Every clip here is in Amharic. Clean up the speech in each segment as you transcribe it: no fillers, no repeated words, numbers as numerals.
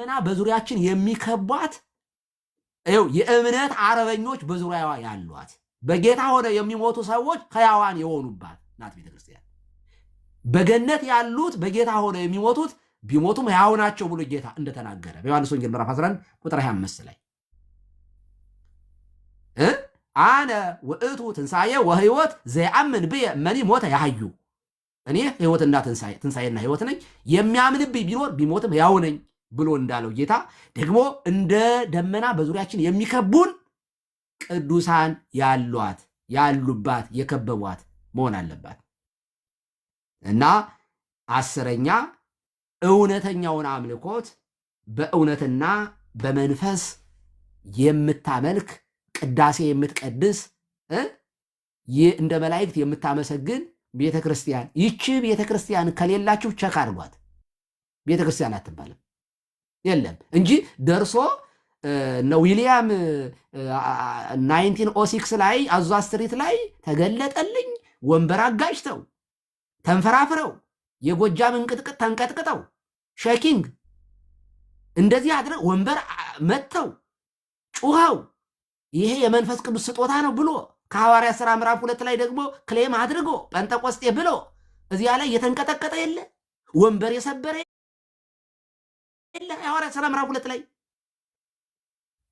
ደመና በዙሪያችን የሚከቧት የእምነት አረበኞች በዙሪያዋ ያሏት በጌታ ሆነ የሚሞቱ ሰዎች ሕያዋን የሆኑባት ናት ቤተክርስቲያን። በገነት ያሉት በጌታ ሆነ የሚሞቱት ቢሞቱም ሕያው ናቸው ብሎ ጌታ እንደተናገረ በዮሐንስ ወንጌል ምዕራፍ 11 ቁጥር 25 ላይ አነ ውእቱ ትንሣኤ ወሕይወት ዘየአምን ብየ እመኒ ሞተ ያሕዩ፣ እኔ ሕይወትና ትንሣኤና ሕይወት ነኝ፣ የሚያምንብኝ ቢኖር ቢሞትም ሕያው ነኝ ብሎ እንዳለው ጌታ ደግሞ እንደ ደመና በዙሪያችን የሚከቡን ቅዱሳን ያሉባት የከበቧት መሆን አለባት። እና 10ኛ እውነተኛውን አምልኮት በእውነትና በመንፈስ የምታመልክ ቅዳሴ የምትቀድስ እንደ መላእክት የምታመሰግን ቤተክርስቲያን። ይቺ ቤተክርስቲያን ከሌላችሁ ቸክ አድርጓት፣ ቤተክርስቲያን አትባልም። የለም እንጂ ደርሶ ዊሊያም 1906 ላይ አዟ ስትሪት ላይ ተገለጠልኝ፣ ወንበር አጋጅተው ተንፈራፍረው የጎጃም እንቅጥቅጥ ተንቀጥቅጠው ሼኪንግ እንደዚህ አድረው ወንበር መተው ጩኸው ይሄ የመንፈስ ቅዱስ ስጦታ ነው ብሎ ከሐዋርያት ሥራ ምዕራፍ 2 ላይ ደግሞ ክሌም አድርጎ ጴንጠቆስጤ ብሎ እዚያ ላይ የተንቀጠቀጠ የለ ወንበር የሰበረ የለ። ሐዋርያት ሥራ ምዕራፍ 2 ላይ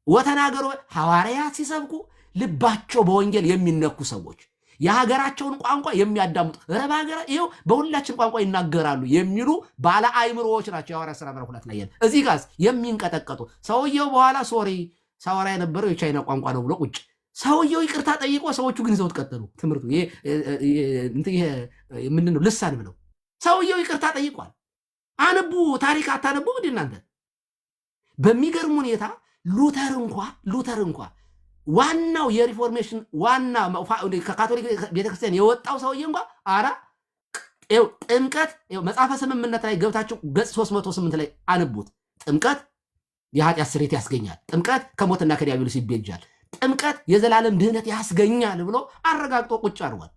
ወተናገሩ ሐዋርያት ሲሰብኩ ልባቸው በወንጌል የሚነኩ ሰዎች የሀገራቸውን ቋንቋ የሚያዳምጡ ረባ ሀገራ ይኸው በሁላችን ቋንቋ ይናገራሉ የሚሉ ባለ አእምሮዎች ናቸው። የሐዋርያት ሥራ ምዕራፍ 2 ላይ ያለ እዚህ ጋር የሚንቀጠቀጡ ሰውየው በኋላ ሶሪ ሳወራ የነበረው የቻይና ቋንቋ ነው ብሎ ቁጭ ሰውየው ይቅርታ ጠይቆ ሰዎቹ ግን ይዘውት ቀጠሉ። ትምህርቱ ይሄ ምንድን ነው ልሳን ብለው ሰውየው ይቅርታ ጠይቋል። አንቡ ታሪክ አታነቡ እንዴ እናንተ? በሚገርም ሁኔታ ሉተር እንኳ ዋናው የሪፎርሜሽን ዋና ከካቶሊክ ቤተክርስቲያን የወጣው ሰውዬ እንኳ ጥምቀት መጽሐፈ ስምምነት ላይ ገብታችሁ ገጽ 308 ላይ አንቡት። ጥምቀት የኃጢአት ስርየት ያስገኛል፣ ጥምቀት ከሞትና ከዲያብሎስ ይቤጃል፣ ጥምቀት የዘላለም ድህነት ያስገኛል ብሎ አረጋግጦ ቁጭ አድርጓል።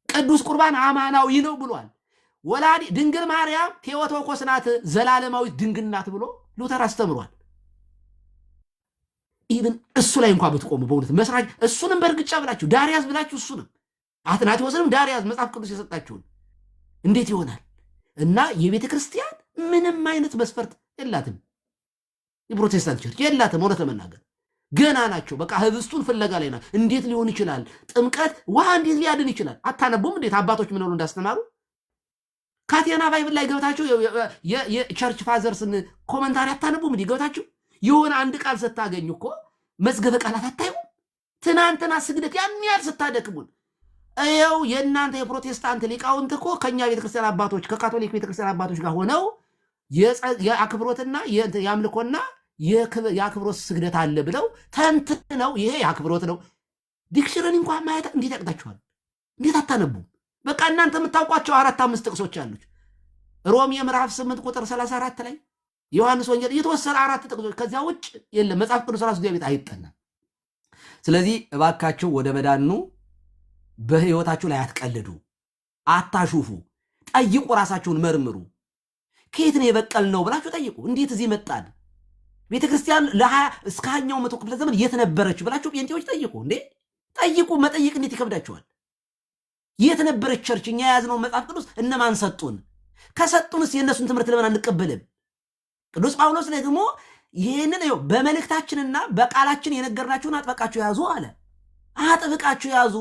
ቅዱስ ቁርባን አማናዊ ነው ብሏል። ወላዲ ድንግል ማርያም ቴዎቶኮስ ናት፣ ዘላለማዊት ድንግል ናት ብሎ ሉተር አስተምሯል። ኢቭን እሱ ላይ እንኳን ብትቆሙ በእውነት መስራች እሱንም በእርግጫ ብላችሁ ዳርያዝ ብላችሁ እሱንም አትናቴዎስንም ዳርያዝ መጽሐፍ ቅዱስ የሰጣችሁን እንዴት ይሆናል? እና የቤተ ክርስቲያን ምንም አይነት መስፈርት የላትም። የፕሮቴስታንት ቸርች የላትም። እውነት ለመናገር ገና ናቸው። በቃ ህብስቱን ፍለጋ ላይ ናቸው። እንዴት ሊሆን ይችላል? ጥምቀት ውሃ እንዴት ሊያድን ይችላል? አታነቡም? እንዴት አባቶች ምን ሆኑ እንዳስተማሩ ካቴና ባይብል ላይ ገብታችሁ የቸርች ፋዘርስን ኮመንታሪ አታነቡም? እንዴ ገብታችሁ የሆነ አንድ ቃል ስታገኙ እኮ መዝገበ ቃላት አታዩም? ትናንትና ስግደት ያን ያህል ስታደክሙን ይኸው የእናንተ የፕሮቴስታንት ሊቃውንት እኮ ከኛ ቤተክርስቲያን አባቶች ከካቶሊክ ቤተክርስቲያን አባቶች ጋር ሆነው የአክብሮትና የአምልኮና የአክብሮት ስግደት አለ ብለው ተንትነው ይሄ የአክብሮት ነው። ዲክሽነሪ እንኳን ማየት እንዴት ያቅታችኋል? እንዴት አታነቡም? በቃ እናንተ የምታውቋቸው 4-5 ጥቅሶች አሉት። ሮሜ ምዕራፍ 8 ቁጥር 34 ላይ ዮሐንስ ወንጌል የተወሰነ 4 ጥቅሶች፣ ከዚያ ውጭ የለም። መጽሐፍ ቅዱስ ራሱ ቤት አይጠናም። ስለዚህ እባካችሁ ወደ መዳኑ በህይወታችሁ ላይ አትቀልዱ፣ አታሹፉ፣ ጠይቁ፣ ራሳችሁን መርምሩ። ከየት ነው የበቀል ነው ብላችሁ ጠይቁ። እንዴት እዚህ መጣን? ቤተክርስቲያን እስከ 20ኛው መቶ ክፍለ ዘመን የት ነበረች ብላችሁ ጴንጤዎች ጠይቁ። እንዴ ጠይቁ። መጠየቅ እንዴት ይከብዳችኋል? የት ነበረች ቸርች? እኛ የያዝነው መጽሐፍ ቅዱስ እነማን ሰጡን? ከሰጡንስ የእነሱን ትምህርት ለምን አንቀበልም? ቅዱስ ጳውሎስ ደግሞ ይህንን በመልእክታችንና በቃላችን የነገርናችሁን አጥብቃችሁ ያዙ አለ። አጥብቃችሁ ያዙ።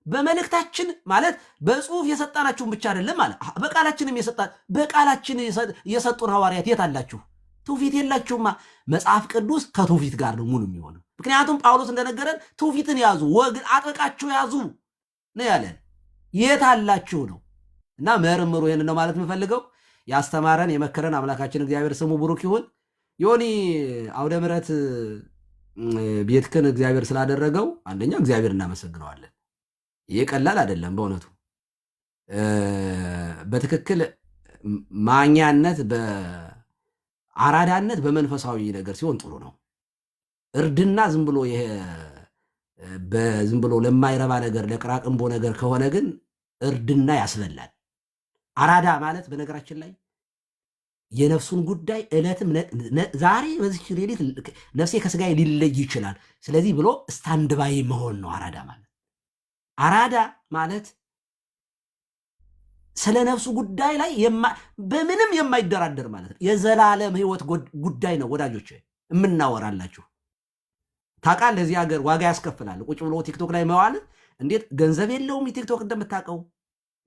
በመልእክታችን ማለት በጽሁፍ የሰጣናችሁን ብቻ አይደለም አለ። በቃላችንም በቃላችን የሰጡን ሐዋርያት የት አላችሁ? ትውፊት የላችሁማ። መጽሐፍ ቅዱስ ከትውፊት ጋር ነው ሙሉ የሚሆነው። ምክንያቱም ጳውሎስ እንደነገረን ትውፊትን ያዙ፣ ወግ አጥብቃችሁ ያዙ ነው ያለን። የት አላችሁ ነው። እና መርምሩ። ይህን ነው ማለት የምፈልገው። ያስተማረን የመከረን አምላካችን እግዚአብሔር ስሙ ብሩክ ይሁን። ዮኒ አውደ ምሕረት ቤትክን እግዚአብሔር ስላደረገው አንደኛ እግዚአብሔር እናመሰግነዋለን። ይህ ቀላል አይደለም በእውነቱ። በትክክል ማኛነት በአራዳነት በመንፈሳዊ ነገር ሲሆን ጥሩ ነው። እርድና ዝም ብሎ ይሄ በዝም ብሎ ለማይረባ ነገር ለቅራቅንቦ ነገር ከሆነ ግን እርድና ያስበላል። አራዳ ማለት በነገራችን ላይ የነፍሱን ጉዳይ ዕለትም ዛሬ በዚች ሌሊት ነፍሴ ከስጋዬ ሊለይ ይችላል፣ ስለዚህ ብሎ ስታንድ ባይ መሆን ነው አራዳ ማለት። አራዳ ማለት ስለ ነፍሱ ጉዳይ ላይ በምንም የማይደራደር ማለት ነው። የዘላለም ሕይወት ጉዳይ ነው ወዳጆች የምናወራላችሁ። ታውቃለህ፣ ለዚህ ሀገር ዋጋ ያስከፍላል። ቁጭ ብሎ ቲክቶክ ላይ መዋል እንዴት ገንዘብ የለውም። ቲክቶክ እንደምታውቀው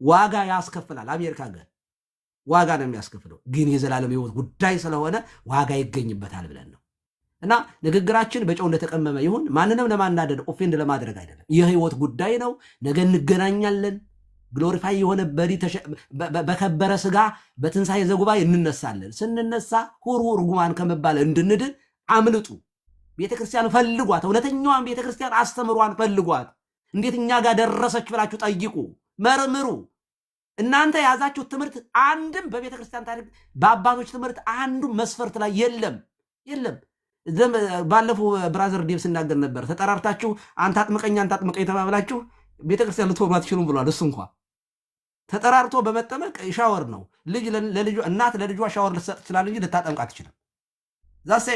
ዋጋ ያስከፍላል። አሜሪካ ሀገር ዋጋ ነው የሚያስከፍለው። ግን የዘላለም ሕይወት ጉዳይ ስለሆነ ዋጋ ይገኝበታል ብለን ነው። እና ንግግራችን በጨው እንደተቀመመ ይሁን፣ ማንንም ለማናደድ ኦፌንድ ለማድረግ አይደለም። የሕይወት ጉዳይ ነው። ነገ እንገናኛለን። ግሎሪፋይ የሆነ በከበረ ስጋ በትንሣኤ ዘጉባኤ እንነሳለን። ስንነሳ ሁሩ ርጉማን ከመባል እንድንድን አምልጡ። ቤተክርስቲያን ፈልጓት፣ እውነተኛዋን ቤተክርስቲያን አስተምሯን ፈልጓት። እንዴት እኛ ጋር ደረሰች ብላችሁ ጠይቁ፣ መርምሩ። እናንተ የያዛችሁት ትምህርት አንድም በቤተክርስቲያን ታሪክ በአባቶች ትምህርት አንዱም መስፈርት ላይ የለም። ባለፈው ብራዘር ዴቭ ሲናገር ነበር። ተጠራርታችሁ አንተ አጥምቀኝ አንተ አጥምቀኝ ተባብላችሁ ቤተክርስቲያን ልትሆኑ አትችሉም ብሏል። እሱ እንኳ ተጠራርቶ በመጠመቅ ሻወር ነው። ልጅ ለልጇ እናት ለልጇ ሻወር ልትሰጥ ትችላለች እንጂ ልታጠምቅ አትችልም። ዛሴ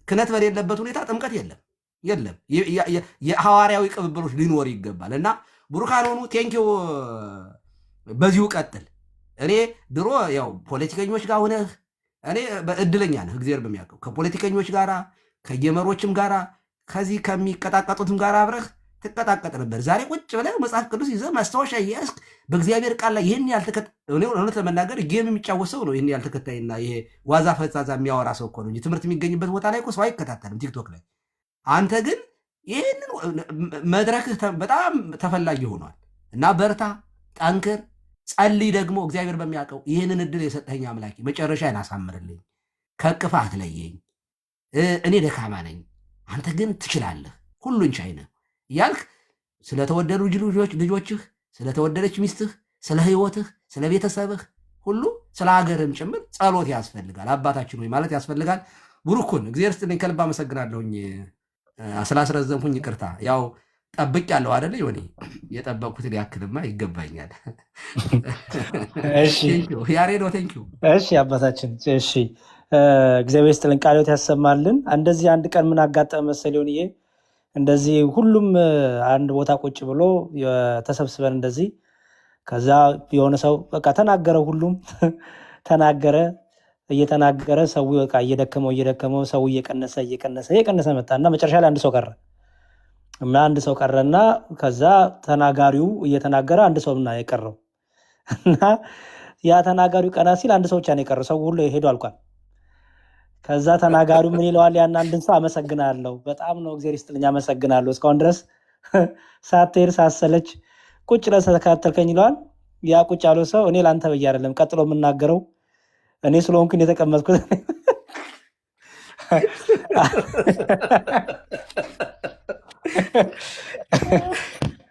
ክህነት በሌለበት ሁኔታ ጥምቀት የለም። የሐዋርያዊ ቅብብሎች ሊኖር ይገባል። እና ቡሩካን ሆኑ ቴንኪው። በዚሁ ቀጥል። እኔ ድሮ ያው ፖለቲከኞች ጋር ሆነህ እኔ እድለኛ ነህ እግዚአብሔር በሚያውቀው ከፖለቲከኞች ጋራ ከየመሮችም ጋራ ከዚህ ከሚቀጣቀጡትም ጋር አብረህ ትቀጣቀጥ ነበር። ዛሬ ቁጭ ብለህ መጽሐፍ ቅዱስ ይዘህ ማስታወሻ እያስክ በእግዚአብሔር ቃል ላይ ይህን እውነት ለመናገር ጌም የሚጫወት ሰው ነው። ይህን ያህል ተከታይና ይሄ ዋዛ ፈዛዛ የሚያወራ ሰው እኮ ነው እንጂ ትምህርት የሚገኝበት ቦታ ላይ እኮ ሰው አይከታተልም ቲክቶክ ላይ። አንተ ግን ይህንን መድረክህ በጣም ተፈላጊ ሆኗል እና በርታ፣ ጠንክር፣ ጸልይ። ደግሞ እግዚአብሔር በሚያውቀው ይህንን እድል የሰጠኝ አምላኬ መጨረሻዬን አሳምርልኝ፣ ከቅፋ አትለየኝ። እኔ ደካማ ነኝ፣ አንተ ግን ትችላለህ፣ ሁሉን ቻይ ነህ እያልክ ስለተወደዱ ልጆችህ፣ ስለተወደደች ሚስትህ፣ ስለ ህይወትህ፣ ስለ ቤተሰብህ ሁሉ ስለ ሀገርም ጭምር ጸሎት ያስፈልጋል። አባታችን ሆይ ማለት ያስፈልጋል። ቡሩኩን እግዚአብሔር ይስጥልኝ። ከልብ አመሰግናለሁኝ። ስላስረዘምኩኝ ይቅርታ። ያው ጠብቅ ያለው አይደለ ዮኒ፣ የጠበቅኩትን ያክልማ ይገባኛል። እሺ ያሬዶ ቴንኪው። እሺ አባታችን፣ እሺ እግዚአብሔር ይስጥልን፣ ቃልዎት ያሰማልን። እንደዚህ አንድ ቀን ምን አጋጠመ መሰል ዮኒዬ፣ እንደዚህ ሁሉም አንድ ቦታ ቁጭ ብሎ ተሰብስበን እንደዚህ፣ ከዛ የሆነ ሰው በቃ ተናገረ፣ ሁሉም ተናገረ። እየተናገረ ሰው በቃ እየደከመው ሰው እየቀነሰ መጣና መጨረሻ ላይ አንድ ሰው ቀረና ከዛ ተናጋሪው እየተናገረ አንድ ሰው እና የቀረው እና ያ ተናጋሪው ቀና ሲል አንድ ሰው ብቻ ነው የቀረው። ሰው ሁሉ ሄዶ አልቋል። ከዛ ተናጋሪው ምን ይለዋል? ያን አንድን ሰው አመሰግናለሁ፣ በጣም ነው እግዚአብሔር ይስጥልኝ፣ አመሰግናለሁ እስካሁን ድረስ ሳትሄድ ሳሰለች ቁጭ ለተከታተልከኝ ይለዋል። ያ ቁጭ ያለው ሰው እኔ ላንተ ብዬ አይደለም ቀጥሎ የምናገረው እኔ ስለሆንኩኝ የተቀመጥኩት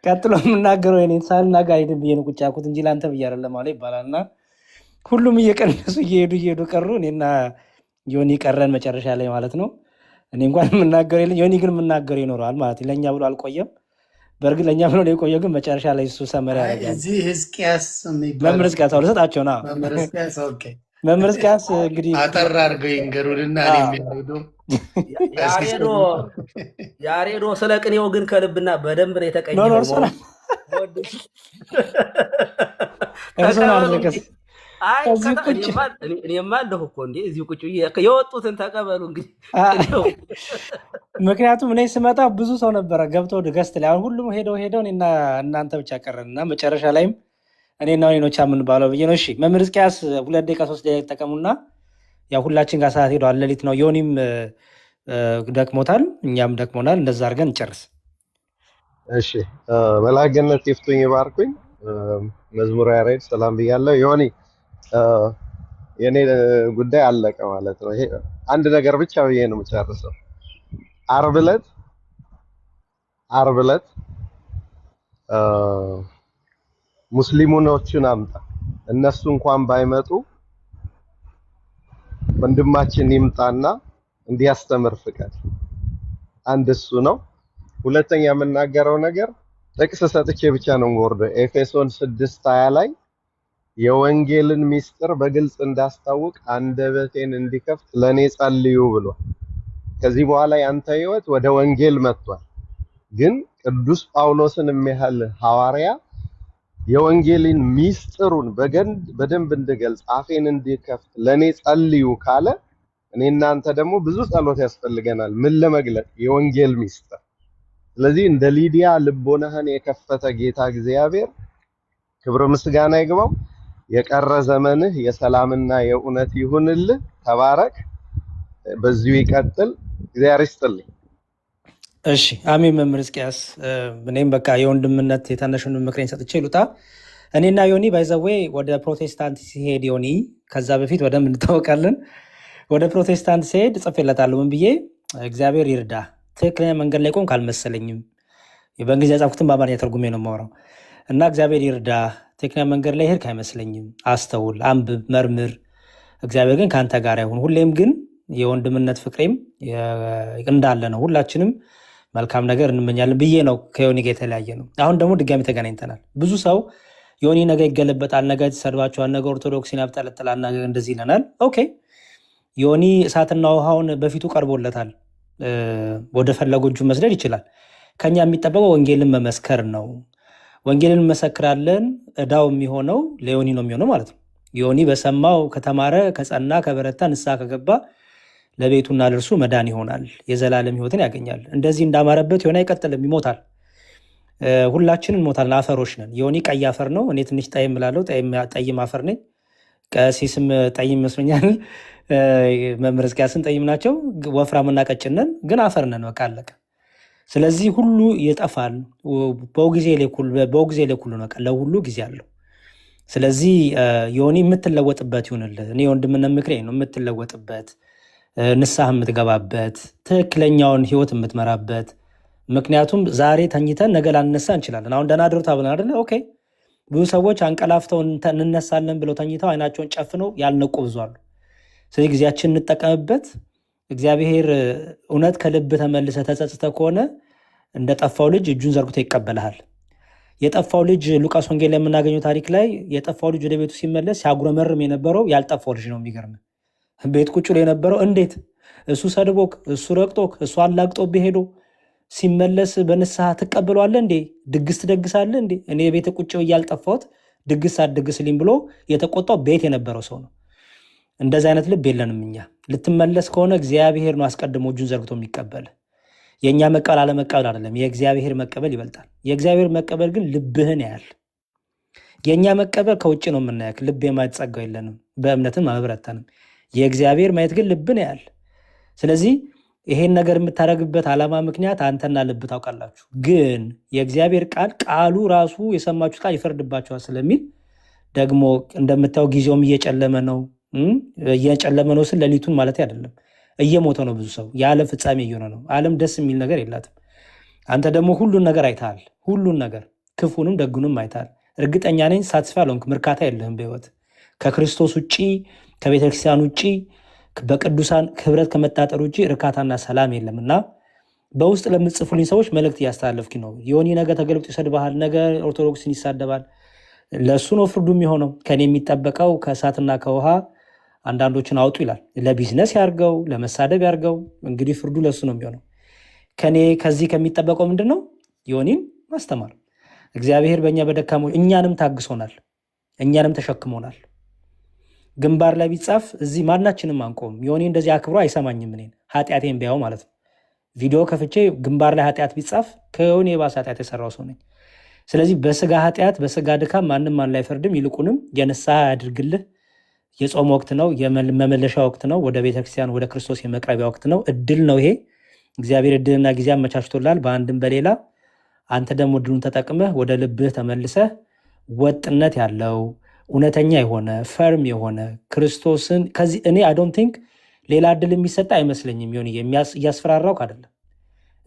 ቀጥሎ የምናገረው እኔ ሳልናገር አይደለም ብዬ ነው ቁጭ ያልኩት እንጂ ላንተ ብዬ አይደለም ማለት ይባላልና ሁሉም እየቀነሱ እየሄዱ ቀሩ። እኔና ዮኒ ቀረን መጨረሻ ላይ ማለት ነው። እኔ እንኳን የምናገረው የለኝ፣ ዮኒ ግን የምናገረው ይኖረዋል ማለት ለእኛ ብሎ አልቆየም። በእርግጥ ለእኛ ብሎ ነው የቆየው፣ ግን መጨረሻ ላይ እሱ ሰመሪያ ያደርጋል። እዚህ ሕዝቅያስ መምህር ሕዝቅያስ ልሰጣቸው ና መምህር ሕዝቅያስ እንግዲህ አጠር አድርገው ይንገሩንና ያሬዶ ስለ ቅኔው ግን ከልብና በደንብ ነው የተቀኘው። እኔማ አለሁ እኮ እንዴ እዚሁ ቁጭ የወጡትን ተቀበሉ እንግዲህ። ምክንያቱም እኔ ስመጣ ብዙ ሰው ነበረ ገብተው ገስት ላይ፣ አሁን ሁሉም ሄደው እኔና እናንተ ብቻ ቀረን እና መጨረሻ ላይም እኔና ኖቻ የምንባለው ብዬ ነው። እሺ መምህር ሕዝቅያስ 2 ደቂቃ 3 ደቂቃ ይጠቀሙና ያው ሁላችን ጋር ሰዓት ሄደዋል፣ ሌሊት ነው። ዮኒም ደክሞታል፣ እኛም ደክሞናል። እንደዛ አድርገን እንጨርስ። እሺ መልአከ ገነት ይፍቱኝ ይባርኩኝ። መዝሙረ ያሬድ ሰላም ብያለሁ። ዮኒ የኔ ጉዳይ አለቀ ማለት ነው። ይሄ አንድ ነገር ብቻ ብዬ ነው የምጨርሰው። ዓርብ ዕለት ሙስሊሞችን አምጣ፣ እነሱ እንኳን ባይመጡ ወንድማችን ይምጣና እንዲያስተምር ፍቀድ። አንድ እሱ ነው። ሁለተኛ የምናገረው ነገር ጥቅስ ሰጥቼ ብቻ ነው የምወርደው። ኤፌሶን 6:20 ላይ የወንጌልን ሚስጥር በግልጽ እንዳስታውቅ አንደበቴን እንዲከፍት ለኔ ጸልዩ ብሏል። ከዚህ በኋላ ያንተ ህይወት ወደ ወንጌል መጥቷል። ግን ቅዱስ ጳውሎስን የሚያህል ሐዋርያ የወንጌልን ሚስጥሩን በደንብ እንድገልጽ አፌን እንዲከፍት ለኔ ጸልዩ ካለ እኔ እናንተ ደግሞ ብዙ ጸሎት ያስፈልገናል። ምን ለመግለጥ? የወንጌል ሚስጥር። ስለዚህ እንደ ሊዲያ ልቦናህን የከፈተ ጌታ እግዚአብሔር ክብር ምስጋና ይግባው። የቀረ ዘመንህ የሰላምና የእውነት ይሁንልህ። ተባረክ። በዚሁ ይቀጥል። እግዚአብሔር ይስጥልኝ። እሺ አሜን። መምህር ሕዝቅያስ እኔም በቃ የወንድምነት የታናሹን ምክሬን ሰጥቼ ልውጣ። እኔና ዮኒ ባይዘዌ ወደ ፕሮቴስታንት ሲሄድ ዮኒ ከዛ በፊት በደንብ እንታወቃለን። ወደ ፕሮቴስታንት ሲሄድ ጽፌለታለሁ ምን ብዬ እግዚአብሔር ይርዳ፣ ትክክለኛ መንገድ ላይ ቆምክ አልመሰለኝም። በእንግሊዝኛ የጻፍኩትን በአማርኛ ተርጉሜ ነው የማወራው እና እግዚአብሔር ይርዳ፣ ትክክለኛ መንገድ ላይ ሄድክ አይመስለኝም። አስተውል፣ አንብብ፣ መርምር። እግዚአብሔር ግን ከአንተ ጋር ይሁን። ሁሌም ግን የወንድምነት ፍቅሬም እንዳለ ነው። ሁላችንም መልካም ነገር እንመኛለን ብዬ ነው ከዮኒ ጋር የተለያየ ነው። አሁን ደግሞ ድጋሚ ተገናኝተናል። ብዙ ሰው ዮኒ ነገ ይገለበጣል፣ ነገ ተሰድባቸዋል፣ ነገ ኦርቶዶክሲን ያብጠለጥላል፣ ነገ እንደዚህ ይለናል። ኦኬ ዮኒ እሳትና ውሃውን በፊቱ ቀርቦለታል። ወደ ፈለገው እጁ መስደድ ይችላል። ከኛ የሚጠበቀው ወንጌልን መመስከር ነው። ወንጌልን እንመሰክራለን። እዳው የሚሆነው ለዮኒ ነው የሚሆነው ማለት ነው። ዮኒ በሰማው ከተማረ፣ ከጸና፣ ከበረታ፣ ንስሐ ከገባ ለቤቱና ለእርሱ መዳን ይሆናል፣ የዘላለም ሕይወትን ያገኛል። እንደዚህ እንዳማረበት ዮኒ አይቀጥልም፣ ይሞታል። ሁላችንም እንሞታለን፣ አፈሮች ነን። ዮኒ ቀይ አፈር ነው፣ እኔ ትንሽ ጠይም እላለሁ፣ ጠይም አፈር ነኝ። ቀሲስም ጠይም ይመስለኛል፣ መምህር ሕዝቅያስን ጠይም ናቸው። ወፍራምና ቀጭን ነን፣ ግን አፈር ነን። በቃ አለቀ። ስለዚህ ሁሉ ይጠፋል። በጊዜ ላይ ሁሉ ነው፣ ለሁሉ ጊዜ አለው። ስለዚህ ዮኒ የምትለወጥበት ይሁንልህ። እኔ ወንድምነት ምክሬ ነው፣ የምትለወጥበት፣ ንስሐ የምትገባበት፣ ትክክለኛውን ህይወት የምትመራበት። ምክንያቱም ዛሬ ተኝተን ነገ ላንነሳ እንችላለን። አሁን ደህና አድሩ ተብለን አይደለ? ኦኬ። ብዙ ሰዎች አንቀላፍተው እንነሳለን ብለው ተኝተው አይናቸውን ጨፍነው ያልነቁ ብዙ አሉ። ስለዚህ ጊዜያችን እንጠቀምበት። እግዚአብሔር እውነት ከልብ ተመልሰ ተጸጽተ ከሆነ እንደጠፋው ልጅ እጁን ዘርግቶ ይቀበልሃል። የጠፋው ልጅ ሉቃስ ወንጌል ላይ የምናገኘው ታሪክ ላይ የጠፋው ልጅ ወደ ቤቱ ሲመለስ ሲያጉረመርም የነበረው ያልጠፋው ልጅ ነው። የሚገርም ቤት ቁጭ ብሎ የነበረው እንዴት እሱ ሰድቦክ፣ እሱ ረግጦክ፣ እሱ አላግጦብህ ሄዶ ሲመለስ በንስሐ ትቀበለዋለህ እንዴ? ድግስ ትደግሳለህ እንዴ? እኔ ቤት ቁጭ ብዬ ያልጠፋሁት ድግስ አትደግስልኝ ብሎ የተቆጣው ቤት የነበረው ሰው ነው። እንደዚህ አይነት ልብ የለንም እኛ። ልትመለስ ከሆነ እግዚአብሔር ነው አስቀድሞ እጁን ዘርግቶ የሚቀበል። የእኛ መቀበል አለመቀበል አይደለም፣ የእግዚአብሔር መቀበል ይበልጣል። የእግዚአብሔር መቀበል ግን ልብህን ያያል። የእኛ መቀበል ከውጭ ነው የምናያክ። ልብ የማየት ጸጋው የለንም፣ በእምነትም አልበረታንም። የእግዚአብሔር ማየት ግን ልብን ያያል። ስለዚህ ይሄን ነገር የምታደርግበት ዓላማ ምክንያት አንተና ልብ ታውቃላችሁ። ግን የእግዚአብሔር ቃሉ ራሱ የሰማችሁት ቃል ይፈርድባችኋል ስለሚል ደግሞ እንደምታየው ጊዜውም እየጨለመ ነው። እየጨለመ ነው ስል ሌሊቱን ማለት አይደለም። እየሞተ ነው ብዙ ሰው። የዓለም ፍጻሜ እየሆነ ነው። ዓለም ደስ የሚል ነገር የላትም። አንተ ደግሞ ሁሉን ነገር አይተሃል። ሁሉን ነገር ክፉንም ደጉንም አይተሃል። እርግጠኛ ነኝ ሳትስፋ አልሆንክም። እርካታ የለህም በህይወት ከክርስቶስ ውጭ፣ ከቤተክርስቲያን ውጭ፣ በቅዱሳን ህብረት ከመጣጠር ውጭ እርካታና ሰላም የለም። እና በውስጥ ለምትጽፉልኝ ሰዎች መልእክት እያስተላለፍክ ነው። ዮኒ ነገ ተገልብጦ ይሰድብሃል፣ ነገ ኦርቶዶክስን ይሳደባል። ለእሱ ነው ፍርዱ የሚሆነው። ከኔ የሚጠበቀው ከእሳትና ከውሃ አንዳንዶችን አውጡ ይላል። ለቢዝነስ ያርገው፣ ለመሳደብ ያርገው፣ እንግዲህ ፍርዱ ለእሱ ነው የሚሆነው። ከኔ ከዚህ ከሚጠበቀው ምንድን ነው? ዮኒን ማስተማር። እግዚአብሔር በእኛ በደካሞች እኛንም ታግሶናል፣ እኛንም ተሸክሞናል። ግንባር ላይ ቢጻፍ እዚህ ማናችንም አንቆም። ዮኒ እንደዚህ አክብሮ አይሰማኝም እኔን፣ ኃጢአቴን ቢያው ማለት ነው። ቪዲዮ ከፍቼ ግንባር ላይ ኃጢአት ቢጻፍ ከዮኒ የባሰ ኃጢአት የሰራው ሰው ነኝ። ስለዚህ በስጋ ኃጢአት በስጋ ድካም ማንም ማን ላይ ፈርድም። ይልቁንም የንስሐ ያድርግልህ። የጾም ወቅት ነው፣ የመመለሻ ወቅት ነው፣ ወደ ቤተክርስቲያን ወደ ክርስቶስ የመቅረቢያ ወቅት ነው። እድል ነው ይሄ። እግዚአብሔር እድልና ጊዜ አመቻችቶላል በአንድም በሌላ። አንተ ደግሞ እድሉን ተጠቅመህ ወደ ልብህ ተመልሰህ ወጥነት ያለው እውነተኛ የሆነ ፈርም የሆነ ክርስቶስን ከዚህ እኔ አይ ዶንት ቲንክ ሌላ እድል የሚሰጥ አይመስለኝም። ሆን እያስፈራራው አይደለም።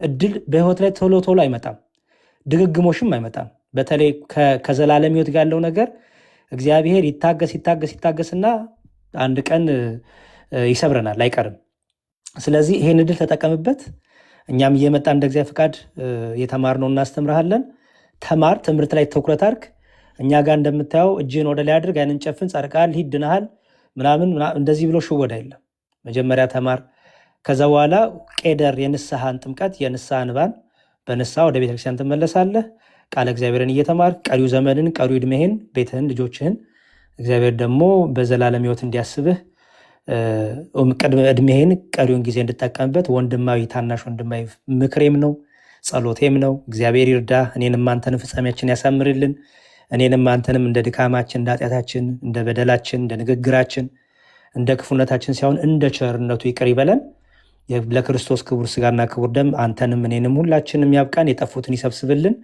እድል በህይወት ላይ ቶሎ ቶሎ አይመጣም፣ ድግግሞሽም አይመጣም። በተለይ ከዘላለም ህይወት ጋር ያለው ነገር እግዚአብሔር ይታገስና አንድ ቀን ይሰብረናል፣ አይቀርም። ስለዚህ ይሄን እድል ተጠቀምበት። እኛም እየመጣ እንደ እግዚአብሔር ፍቃድ የተማርነው እናስተምርሃለን። ተማር፣ ትምህርት ላይ ትኩረት አድርግ። እኛ ጋር እንደምታየው እጅህን ወደ ላይ አድርግ፣ አይንን ጨፍን፣ ጸድቀሃል፣ ሂድ፣ ድነሃል ምናምን እንደዚህ ብሎ ሽወዳ የለም። መጀመሪያ ተማር። ከዛ በኋላ ቄደር የንስሐን ጥምቀት የንስሐን ባን በንስሐ ወደ ቤተክርስቲያን ትመለሳለህ። ቃለ እግዚአብሔርን እየተማር ቀሪው ዘመንን ቀሪው ዕድሜህን ቤትህን ልጆችህን እግዚአብሔር ደግሞ በዘላለም ሕይወት እንዲያስብህ ቅድመ ዕድሜህን ቀሪውን ጊዜ እንድጠቀምበት ወንድማዊ ታናሽ ወንድማዊ ምክሬም ነው ጸሎቴም ነው። እግዚአብሔር ይርዳ። እኔንም አንተንም ፍጻሜያችን ያሳምርልን። እኔንም አንተንም እንደ ድካማችን እንደ ኃጢአታችን እንደ በደላችን እንደ ንግግራችን እንደ ክፉነታችን ሳይሆን እንደ ቸርነቱ ይቅር ይበለን። ለክርስቶስ ክቡር ስጋና ክቡር ደም አንተንም እኔንም ሁላችንም ያብቃን። የጠፉትን ይሰብስብልን።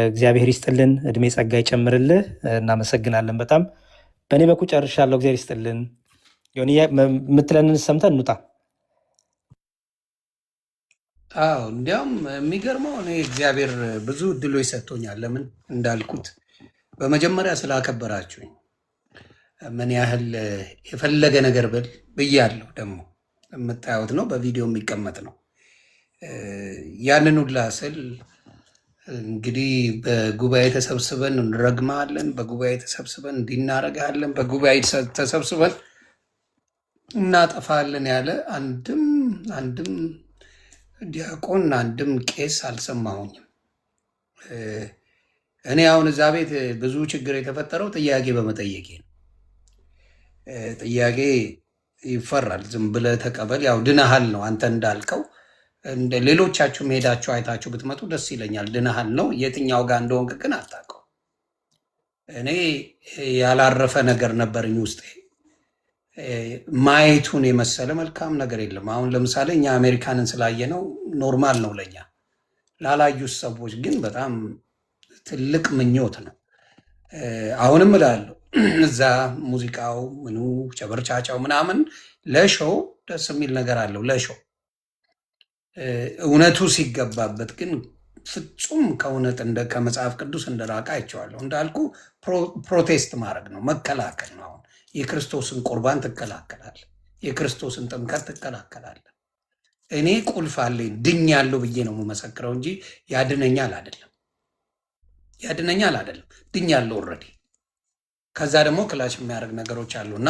እግዚአብሔር ይስጥልን። እድሜ ጸጋ ይጨምርልህ። እናመሰግናለን በጣም። በእኔ በኩል ጨርሻለሁ። እግዚአብሔር ይስጥልን። ዮኒ የምትለንን ሰምተን እንውጣ። አዎ እንዲያውም የሚገርመው እኔ እግዚአብሔር ብዙ እድሎች ሰጥቶኛል። ለምን እንዳልኩት በመጀመሪያ ስላከበራችሁኝ ምን ያህል የፈለገ ነገር ብል ብያለሁ። ደግሞ የምታዩት ነው፣ በቪዲዮ የሚቀመጥ ነው። ያንን ሁላ ስል እንግዲህ በጉባኤ ተሰብስበን እንረግማለን፣ በጉባኤ ተሰብስበን እንዲናረጋለን፣ በጉባኤ ተሰብስበን እናጠፋለን ያለ አንድም ዲያቆን አንድም ቄስ አልሰማሁኝም። እኔ አሁን እዛ ቤት ብዙ ችግር የተፈጠረው ጥያቄ በመጠየቄ ነው። ጥያቄ ይፈራል። ዝም ብለህ ተቀበል። ያው ድነሃል ነው አንተ እንዳልከው። ሌሎቻችሁም ሄዳችሁ አይታችሁ ብትመጡ ደስ ይለኛል። ድነሃል ነው። የትኛው ጋር እንደሆንክ ግን አታውቀው። እኔ ያላረፈ ነገር ነበርኝ ውስጤ። ማየቱን የመሰለ መልካም ነገር የለም። አሁን ለምሳሌ እኛ አሜሪካንን ስላየነው ኖርማል ነው ለኛ። ላላዩት ሰዎች ግን በጣም ትልቅ ምኞት ነው። አሁንም እላለሁ እዛ ሙዚቃው ምኑ ጨበርቻጫው ምናምን ለሾው ደስ የሚል ነገር አለው ለሾው። እውነቱ ሲገባበት ግን ፍጹም ከእውነት ከመጽሐፍ ቅዱስ እንደራቀ አይቼዋለሁ። እንዳልኩ ፕሮቴስት ማድረግ ነው፣ መከላከል ነው። አሁን የክርስቶስን ቁርባን ትከላከላለህ፣ የክርስቶስን ጥምቀት ትከላከላለህ። እኔ ቁልፍ አለኝ ድኛለሁ ብዬ ነው የምመሰክረው እንጂ ያድነኛል አይደለም፣ ያድነኛል አይደለም፣ ድኛለሁ ኦልሬዲ። ከዛ ደግሞ ክላሽ የሚያደርግ ነገሮች አሉ እና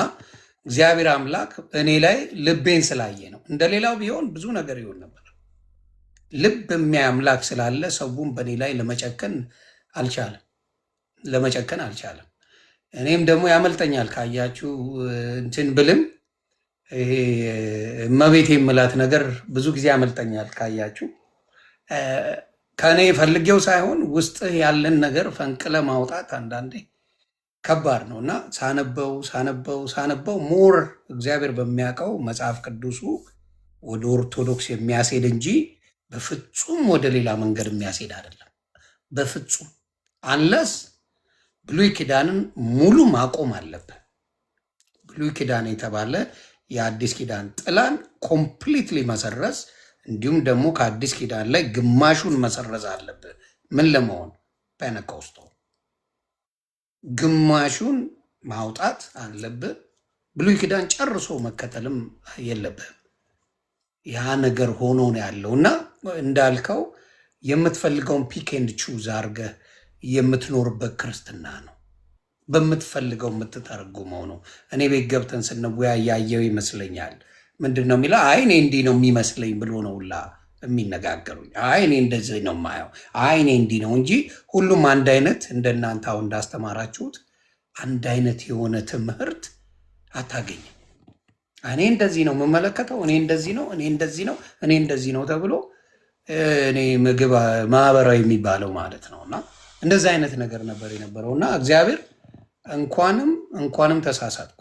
እግዚአብሔር አምላክ እኔ ላይ ልቤን ስላየ ነው። እንደሌላው ቢሆን ብዙ ነገር ይሆን ነበር። ልብ የሚያይ አምላክ ስላለ ሰውን በእኔ ላይ ለመጨከን አልቻለም። እኔም ደግሞ ያመልጠኛል ካያችሁ እንትን ብልም ይሄ እመቤት የምላት ነገር ብዙ ጊዜ ያመልጠኛል ካያችሁ። ከእኔ ፈልጌው ሳይሆን ውስጥህ ያለን ነገር ፈንቅለ ማውጣት አንዳንዴ ከባድ ነው እና ሳነበው ሞር እግዚአብሔር በሚያውቀው መጽሐፍ ቅዱሱ ወደ ኦርቶዶክስ የሚያስሄድ እንጂ በፍጹም ወደ ሌላ መንገድ የሚያስሄድ አይደለም። በፍጹም አንለስ ብሉይ ኪዳንን ሙሉ ማቆም አለብን። ብሉይ ኪዳን የተባለ የአዲስ ኪዳን ጥላን ኮምፕሊትሊ መሰረዝ፣ እንዲሁም ደግሞ ከአዲስ ኪዳን ላይ ግማሹን መሰረዝ አለብን። ምን ለመሆን ፔንቴኮስቶ ግማሹን ማውጣት አለብህ። ብሉይ ኪዳን ጨርሶ መከተልም የለብህም። ያ ነገር ሆኖ ነው ያለው እና እንዳልከው የምትፈልገውን ፒክ ኤንድ ቹዝ አድርገህ የምትኖርበት ክርስትና ነው። በምትፈልገው የምትተረጉመው ነው። እኔ ቤት ገብተን ስንወያይ ያየው ይመስለኛል። ምንድን ነው የሚለው? አይ እኔ እንዲህ ነው የሚመስለኝ ብሎ ነው ሁላ የሚነጋገሩኝ። አይ እኔ እንደዚህ ነው የማየው፣ አይ እኔ እንዲህ ነው እንጂ ሁሉም አንድ አይነት እንደናንተ አሁን እንዳስተማራችሁት አንድ አይነት የሆነ ትምህርት አታገኝም። እኔ እንደዚህ ነው የምመለከተው፣ እኔ እንደዚህ ነው፣ እኔ እንደዚህ ነው፣ እኔ እንደዚህ ነው ተብሎ እኔ ምግብ ማህበራዊ የሚባለው ማለት ነው። እና እንደዚህ አይነት ነገር ነበር የነበረው እና እግዚአብሔር እንኳንም ተሳሳትኩ፣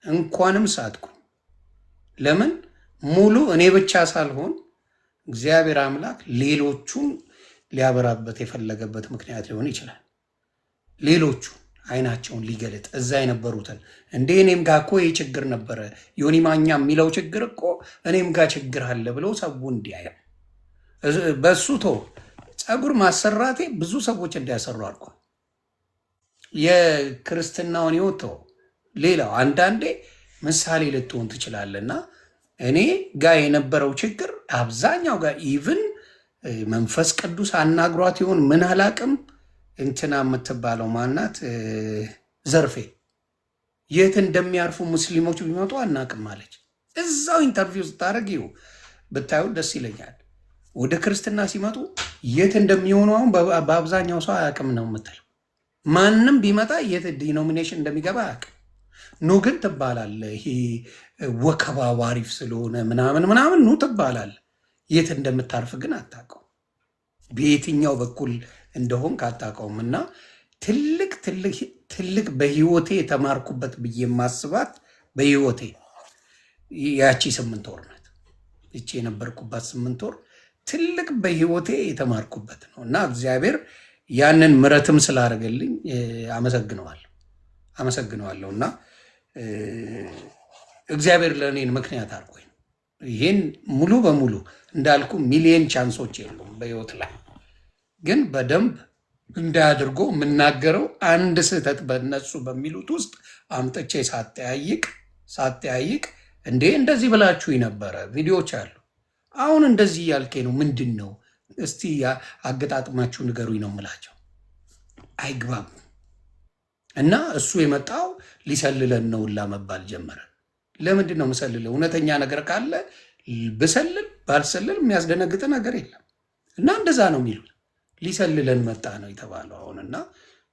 እንኳንም ሳትኩ። ለምን ሙሉ እኔ ብቻ ሳልሆን እግዚአብሔር አምላክ ሌሎቹን ሊያበራበት የፈለገበት ምክንያት ሊሆን ይችላል። ሌሎቹ አይናቸውን ሊገልጥ እዛ የነበሩትን እንደ እኔም ጋር እኮ ይህ ችግር ነበረ፣ ዮኒ ማኛ የሚለው ችግር እኮ እኔም ጋር ችግር አለ ብለው ሰው እንዲያየው በሱ ፀጉር ማሰራቴ ብዙ ሰዎች እንዲያሰሩ አድርጓል። የክርስትናውን ይወተው ሌላው አንዳንዴ ምሳሌ ልትሆን ትችላለና እኔ ጋር የነበረው ችግር አብዛኛው ጋር ኢቭን መንፈስ ቅዱስ አናግሯት ይሆን ምን አላቅም፣ እንትና የምትባለው ማናት ዘርፌ የት እንደሚያርፉ ሙስሊሞች ቢመጡ አናቅም አለች። እዛው ኢንተርቪው ስታደርግ ይሁ ብታዩት ደስ ይለኛል። ወደ ክርስትና ሲመጡ የት እንደሚሆኑ አሁን በአብዛኛው ሰው አያውቅም ነው የምትለው። ማንም ቢመጣ የት ዲኖሚኔሽን እንደሚገባ አያውቅም። ኑ ግን ትባላለ። ይሄ ወከባው አሪፍ ስለሆነ ምናምን ኑ ትባላለ። የት እንደምታርፍ ግን አታውቀው፣ በየትኛው በኩል እንደሆን ካታውቀውም። እና ትልቅ በህይወቴ የተማርኩበት ብዬ የማስባት በህይወቴ ያቺ 8 ወር ናት። እቺ የነበርኩባት 8 ወር ትልቅ በህይወቴ የተማርኩበት ነው። እና እግዚአብሔር ያንን ምሕረትም ስላደረገልኝ አመሰግነዋለሁ። እና እግዚአብሔር ለእኔን ምክንያት አድርጎኝ ይህን ሙሉ በሙሉ እንዳልኩ ሚሊየን ቻንሶች የሉም በህይወት ላይ ግን በደንብ እንዳያድርጎ የምናገረው አንድ ስህተት በነሱ በሚሉት ውስጥ አምጥቼ ሳጠያይቅ እንዴ እንደዚህ ብላችሁ ነበረ፣ ቪዲዮዎች አሉ፣ አሁን እንደዚህ እያልኬ ነው፣ ምንድን ነው እስቲ አገጣጥማችሁ ንገሩኝ ነው የምላቸው። አይግባቡ እና እሱ የመጣው ሊሰልለን ነው ላ መባል ጀመረ። ለምንድን ነው መሰልለው? እውነተኛ ነገር ካለ ብሰልል ባልሰልል የሚያስደነግጥ ነገር የለም። እና እንደዛ ነው የሚሉት። ሊሰልለን መጣ ነው የተባለው አሁን። እና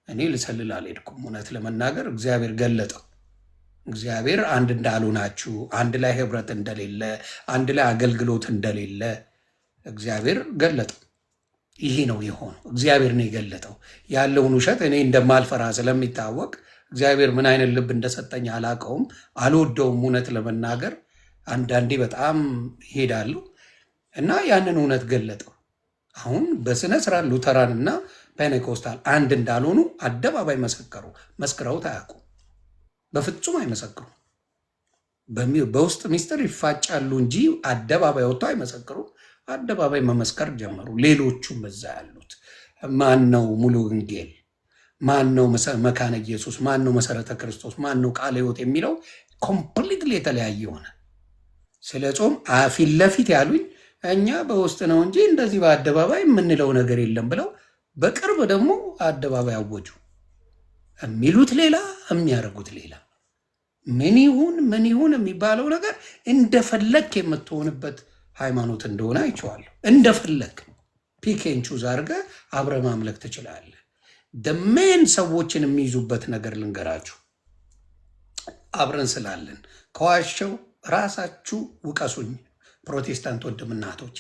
እኔ ልሰልል አልሄድኩም። እውነት ለመናገር እግዚአብሔር ገለጠው። እግዚአብሔር አንድ እንዳልሆናችሁ፣ አንድ ላይ ህብረት እንደሌለ፣ አንድ ላይ አገልግሎት እንደሌለ እግዚአብሔር ገለጠው። ይሄ ነው የሆነው። እግዚአብሔር ነው የገለጠው። ያለውን ውሸት እኔ እንደማልፈራ ስለሚታወቅ እግዚአብሔር ምን አይነት ልብ እንደሰጠኝ አላውቀውም፣ አልወደውም። እውነት ለመናገር አንዳንዴ በጣም ይሄዳሉ እና ያንን እውነት ገለጠው። አሁን በስነ ስርዓት ሉተራን እና ፔኔኮስታል አንድ እንዳልሆኑ አደባባይ መሰከሩ። መስክረውት አያውቁም፣ በፍጹም አይመሰክሩም። በውስጥ ሚስጥር ይፋጫሉ እንጂ አደባባይ ወጥተው አይመሰክሩም። አደባባይ መመስከር ጀመሩ። ሌሎቹም እዛ ያሉት ማን ነው ሙሉ ወንጌል፣ ማን ነው መካነ ኢየሱስ፣ ማን ነው መሰረተ ክርስቶስ፣ ማን ነው ቃለ ሕይወት የሚለው ኮምፕሊትሊ የተለያየ ሆነ። ስለ ጾም ፊት ለፊት ያሉኝ እኛ በውስጥ ነው እንጂ እንደዚህ በአደባባይ የምንለው ነገር የለም ብለው በቅርብ ደግሞ አደባባይ አወጁ። የሚሉት ሌላ የሚያደርጉት ሌላ። ምን ይሁን የሚባለው ነገር እንደፈለግ የምትሆንበት ሃይማኖት እንደሆነ አይቼዋለሁ። እንደፈለግ ፒኬን ቹዝ አድርገህ አብረህ ማምለክ ትችላለህ። ደሜን ሰዎችን የሚይዙበት ነገር ልንገራችሁ። አብረን ስላለን ከዋሸው ራሳችሁ ውቀሱኝ። ፕሮቴስታንት ወንድም እናቶች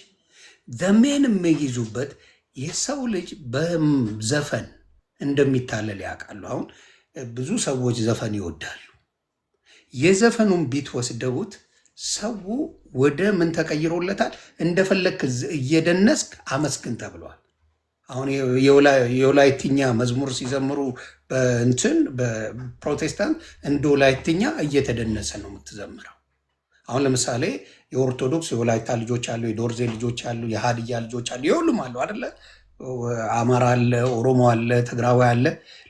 ደሜን የሚይዙበት የሰው ልጅ በዘፈን እንደሚታለል ያውቃሉ። አሁን ብዙ ሰዎች ዘፈን ይወዳሉ። የዘፈኑን ቢት ወስደውት ሰው ወደ ምን ተቀይሮለታል? እንደፈለክ እየደነስክ አመስግን ተብሏል። አሁን የወላይትኛ መዝሙር ሲዘምሩ በፕሮቴስታንት እንደ ወላይትኛ እየተደነሰ ነው የምትዘምረው። አሁን ለምሳሌ የኦርቶዶክስ የወላይታ ልጆች አሉ፣ የዶርዜ ልጆች አሉ፣ የሀዲያ ልጆች አሉ፣ የሁሉም አሉ አይደለ? አማራ አለ፣ ኦሮሞ አለ፣ ትግራዊ አለ።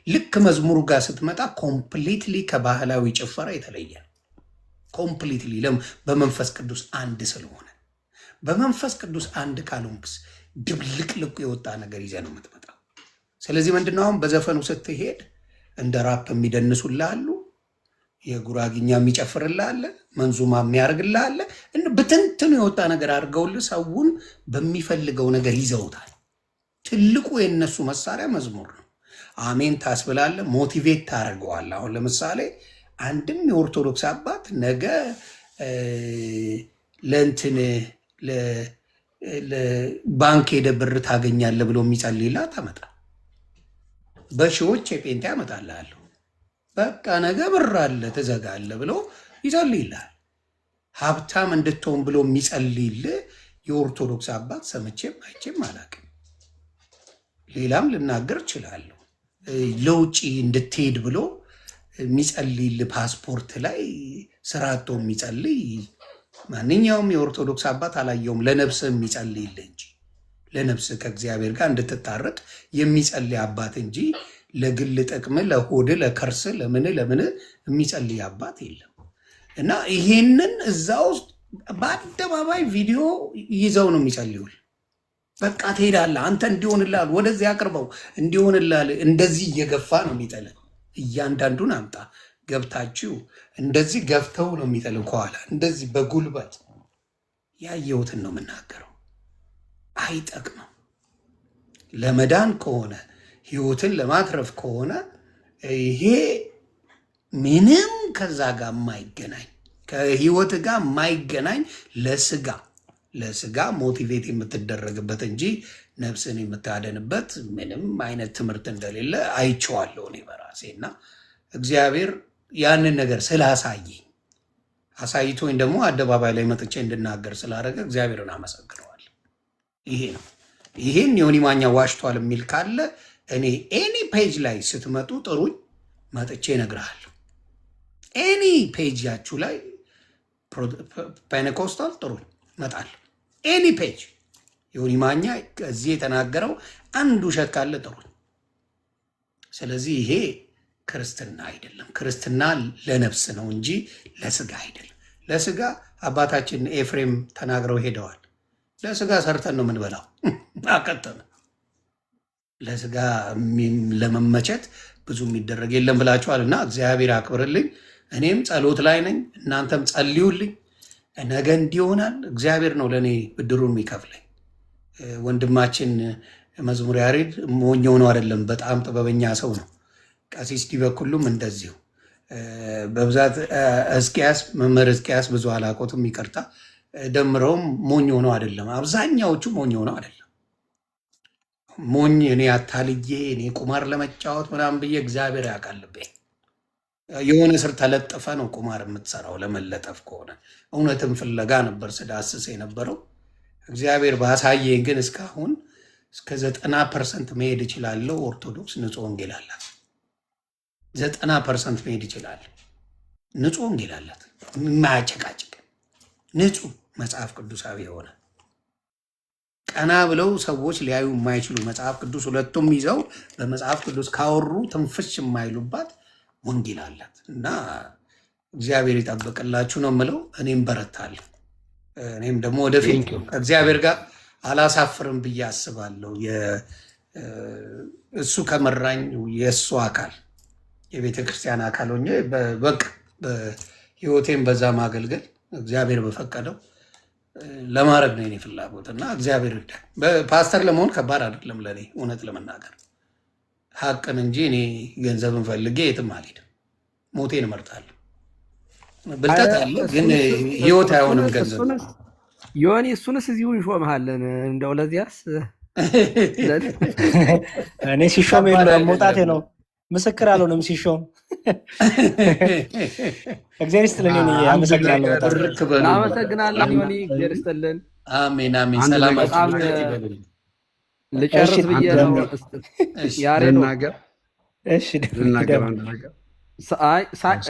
ልክ መዝሙሩ ጋር ስትመጣ ኮምፕሊትሊ ከባህላዊ ጭፈራ የተለየ ነው። ኮምፕሊትሊ በመንፈስ ቅዱስ አንድ ስለሆነ። በመንፈስ ቅዱስ አንድ ካልሆንክስ ድብልቅልቁ የወጣ ነገር ይዘህ ነው የምትመጣው። ስለዚህ ምንድነው አሁን በዘፈኑ ስትሄድ እንደ ራፕ የሚደንሱልህ አሉ፣ የጉራግኛ የሚጨፍርልህ አለ፣ መንዙማ የሚያደርግልህ አለ። ብትንትኑ የወጣ ነገር አድርገውልህ ሰውን በሚፈልገው ነገር ይዘውታል። ትልቁ የነሱ መሳሪያ መዝሙር ነው። አሜን ታስብላለህ፣ ሞቲቬት ታደርገዋለህ። አሁን ለምሳሌ አንድም የኦርቶዶክስ አባት ነገ ለእንትን ባንክ ሄደ ብር ታገኛለህ ብሎ የሚጸልይልህ ታመጣ። በሺዎች የጴንጤ ያመጣልሃለሁ። በቃ ነገ ብር አለ ትዘጋለህ ብሎ ይጸልይልሃል። ሀብታም እንድትሆን ብሎ የሚጸልይልህ የኦርቶዶክስ አባት ሰምቼም አይቼም አላውቅም። ሌላም ልናገር እችላለሁ። ለውጭ እንድትሄድ ብሎ የሚጸልይልህ ፓስፖርት ላይ ስራ አጥቶ የሚጸልይ ማንኛውም የኦርቶዶክስ አባት አላየውም። ለነፍስ የሚጸልይልህ እንጂ ለነፍስ ከእግዚአብሔር ጋር እንድትታረቅ የሚጸልይ አባት እንጂ ለግል ጥቅም፣ ለሆድ፣ ለከርስ፣ ለምን የሚጸልይ አባት የለም። እና ይሄንን እዛ ውስጥ በአደባባይ ቪዲዮ ይዘው ነው የሚጸልዩል። በቃ ትሄዳለህ፣ አንተ እንዲሆንልሃል፣ ወደዚህ አቅርበው እንዲሆንልሃል። እንደዚህ እየገፋ ነው የሚጥልህ። እያንዳንዱን አምጣ ገብታችሁ እንደዚህ ገፍተው ነው የሚጥልህ ከኋላ እንደዚህ በጉልበት። ያየሁትን ነው የምናገረው። አይጠቅምም። ለመዳን ከሆነ ህይወትን ለማትረፍ ከሆነ ይሄ ምንም ከዛ ጋር የማይገናኝ ከህይወት ጋር የማይገናኝ ለስጋ ሞቲቬት የምትደረግበት እንጂ ነፍስን የምታደንበት ምንም አይነት ትምህርት እንደሌለ አይቼዋለሁ እኔ በራሴ እና እግዚአብሔር ያንን ነገር ስላሳየኝ አሳይቶኝ ደግሞ አደባባይ ላይ መጥቼ እንድናገር ስላደረገ እግዚአብሔርን አመሰግነዋለሁ። ይሄ ነው። ይሄን ዮኒ ማኛ ዋሽቷል የሚል ካለ እኔ ኤኒ ፔጅ ላይ ስትመጡ ጥሩኝ፣ መጥቼ እነግርሃለሁ። ኤኒ ፔጃችሁ ላይ ፔንቴኮስታል ጥሩኝ፣ እመጣለሁ። ኤኒ ፔጅ ዮኒ ማኛ እዚህ የተናገረው አንድ ውሸት ካለ ጥሩኝ። ስለዚህ ይሄ ክርስትና አይደለም። ክርስትና ለነፍስ ነው እንጂ ለስጋ አይደለም። ለስጋ አባታችን ኤፍሬም ተናግረው ሄደዋል። ለስጋ ሰርተን ነው የምንበላው። አቀጠነ ለስጋ ለመመቸት ብዙ የሚደረግ የለም ብላችኋል እና እግዚአብሔር አክብርልኝ። እኔም ጸሎት ላይ ነኝ፣ እናንተም ጸልዩልኝ። ነገ እንዲሆናል። እግዚአብሔር ነው ለእኔ ብድሩን የሚከፍለኝ። ወንድማችን መዝሙር ያሬድ ሞኝ ሆኖ አይደለም፣ በጣም ጥበበኛ ሰው ነው። ቀሲስ ዲበኩሉም እንደዚሁ በብዛት እስቂያስ መምህር እስቂያስ ብዙ አላቆትም ይቅርታ ደምረውም ሞኝ ሆነው አይደለም። አብዛኛዎቹ ሞኝ ሆነው አይደለም። ሞኝ እኔ አታልዬ እኔ ቁማር ለመጫወት ምናምን ብዬ እግዚአብሔር ያውቃልቤ የሆነ ስር ተለጠፈ ነው ቁማር የምትሰራው። ለመለጠፍ ከሆነ እውነትን ፍለጋ ነበር ስዳስስ የነበረው። እግዚአብሔር ባሳየኝ ግን እስካሁን እስከ 90% መሄድ እችላለሁ። ኦርቶዶክስ ንጹህ ወንጌል አላት። 90% መሄድ ይችላል። ንጹህ ወንጌል አላት፣ የማያጨቃጭቅ ንጹህ መጽሐፍ ቅዱሳዊ የሆነ ቀና ብለው ሰዎች ሊያዩ የማይችሉ መጽሐፍ ቅዱስ ሁለቱም ይዘው በመጽሐፍ ቅዱስ ካወሩ ትንፍሽ የማይሉባት ወንጌል አላት እና እግዚአብሔር ይጠብቅላችሁ ነው የምለው። እኔም በረታለሁ። እኔም ደግሞ ወደፊት ከእግዚአብሔር ጋር አላሳፍርም ብዬ አስባለሁ። እሱ ከመራኝ የእሱ አካል የቤተ ክርስቲያን አካል ሆኜ በቃ ህይወቴን በዛ ማገልገል እግዚአብሔር በፈቀደው ለማድረግ ነው የኔ ፍላጎት እና እግዚአብሔር ይርዳል። ፓስተር ለመሆን ከባድ አይደለም ለእኔ እውነት ለመናገር ሀቅን እንጂ እኔ ገንዘብን ፈልጌ የትም አልሄድም። ሞቴን እመርጣለሁ። ብልጠት አለ ግን ህይወት አይሆንም ገንዘብ። ዮኒ እሱንስ እዚሁ እንሾምሃለን። እንደው ለዚያስ እኔ ሲሾም የለም መውጣቴ ነው። ምስክር አልሆንም ሲሾም። እግዚአብሔር ይስጥልን። አመሰግናለሁ። አመሰግናለሁ ዮኒ። እግዚአብሔር ይስጥልን። አሜን አሜን። ሰላማችሁ ይበልልኝ። ልጨርስ ብዬ ነው ያሬዶ።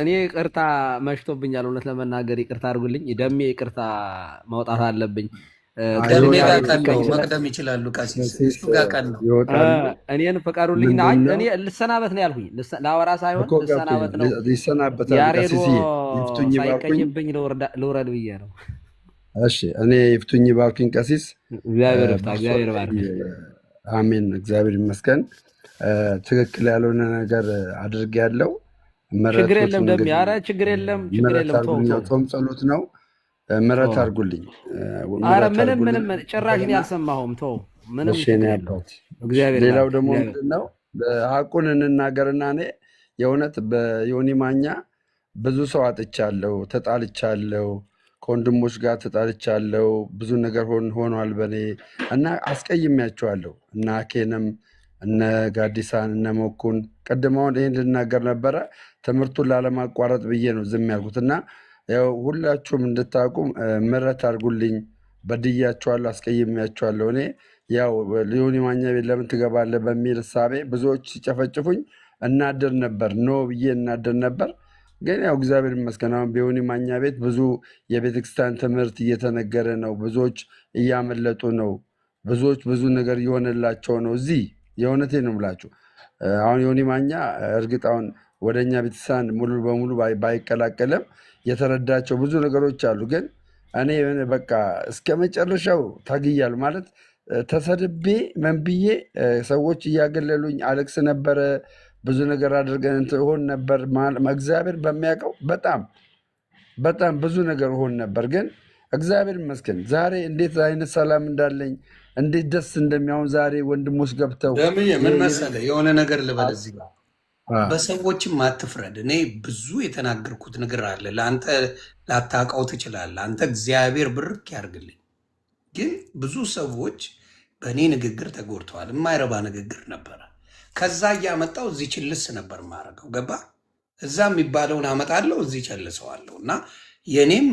እኔ ይቅርታ መሽቶብኛል። እውነት ለመናገር ይቅርታ አድርጉልኝ። ደሜ ይቅርታ ማውጣት አለብኝ። መቅደም ይችላሉ። ቀሲስ ጋር ቀን ነው። እኔን ፈቃዱልኝ። እኔ ልሰናበት ነው ያልኩኝ፣ ለአወራ ሳይሆን ልሰናበት ነው። ያሬዶ ሳይቀኝብኝ ልውረድ ብዬ ነው። እሺ እኔ ይፍቱኝ ባርኩኝ ቀሲስ። እግዚአብሔር ይፍታ። እግዚአብሔር ባርክ። አሜን። እግዚአብሔር ይመስገን። ትክክል ያልሆነ ነገር አድርጌያለሁ። ችግር የለም ደሜ። ኧረ ችግር የለም፣ ችግር የለም። ጾም ጸሎት ነው። ምሕረት አድርጉልኝ። ኧረ ምንም ጭራሽ እኔ አልሰማሁም። ተው ምንም። ሌላው ደግሞ ምንድነው ሀቁን እንናገርና እኔ የእውነት በዮኒ ማኛ ብዙ ሰው አጥቻለሁ፣ ተጣልቻለሁ፣ ከወንድሞች ጋር ተጣልቻለሁ። ብዙ ነገር ሆኗል በእኔ እና አስቀይሜያቸዋለሁ። እነ አኬንም እነ ጋዲሳን እነ ሞኩን ቀድመውን ይህን ልናገር ነበረ። ትምህርቱን ላለማቋረጥ ብዬ ነው ዝም ያልኩት እና ያው ሁላችሁም እንድታውቁ ምሕረት አድርጉልኝ። በድያቸዋለሁ፣ አስቀይሜያቸዋለሁ። እኔ ያው ዮኒ ማኛ ቤት ለምን ትገባለህ በሚል እሳቤ ብዙዎች ሲጨፈጭፉኝ እናደር ነበር፣ ኖ ብዬ እናደር ነበር። ግን ያው እግዚአብሔር ይመስገን አሁን በዮኒ ማኛ ቤት ብዙ የቤተክርስቲያን ትምህርት እየተነገረ ነው። ብዙዎች እያመለጡ ነው። ብዙዎች ብዙ ነገር እየሆነላቸው ነው። እዚህ የእውነቴ ነው የምላችሁ። አሁን ዮኒ ማኛ እርግጥ አሁን ወደ እኛ ቤተክርስቲያን ሙሉ በሙሉ ባይቀላቀልም የተረዳቸው ብዙ ነገሮች አሉ። ግን እኔ በቃ እስከ መጨረሻው ታግያለሁ። ማለት ተሰድቤ ምን ብዬ ሰዎች እያገለሉኝ አለቅስ ነበረ። ብዙ ነገር አድርገን ሆን ነበር። እግዚአብሔር በሚያውቀው በጣም በጣም ብዙ ነገር ሆን ነበር። ግን እግዚአብሔር ይመስገን ዛሬ እንዴት አይነት ሰላም እንዳለኝ እንዴት ደስ እንደሚያውን ዛሬ ወንድሞች ገብተው ምን መሰለህ የሆነ ነገር ልበል እዚህ ጋር በሰዎችም አትፍረድ። እኔ ብዙ የተናገርኩት ነገር አለ። ለአንተ ላታውቀው ትችላለህ። አንተ እግዚአብሔር ብርክ ያርግልኝ። ግን ብዙ ሰዎች በእኔ ንግግር ተጎድተዋል። የማይረባ ንግግር ነበረ። ከዛ እያመጣው እዚህ ችልስ ነበር ማድረገው። ገባ? እዛ የሚባለውን አመጣለሁ፣ እዚህ ቸልሰዋለሁ። እና የእኔም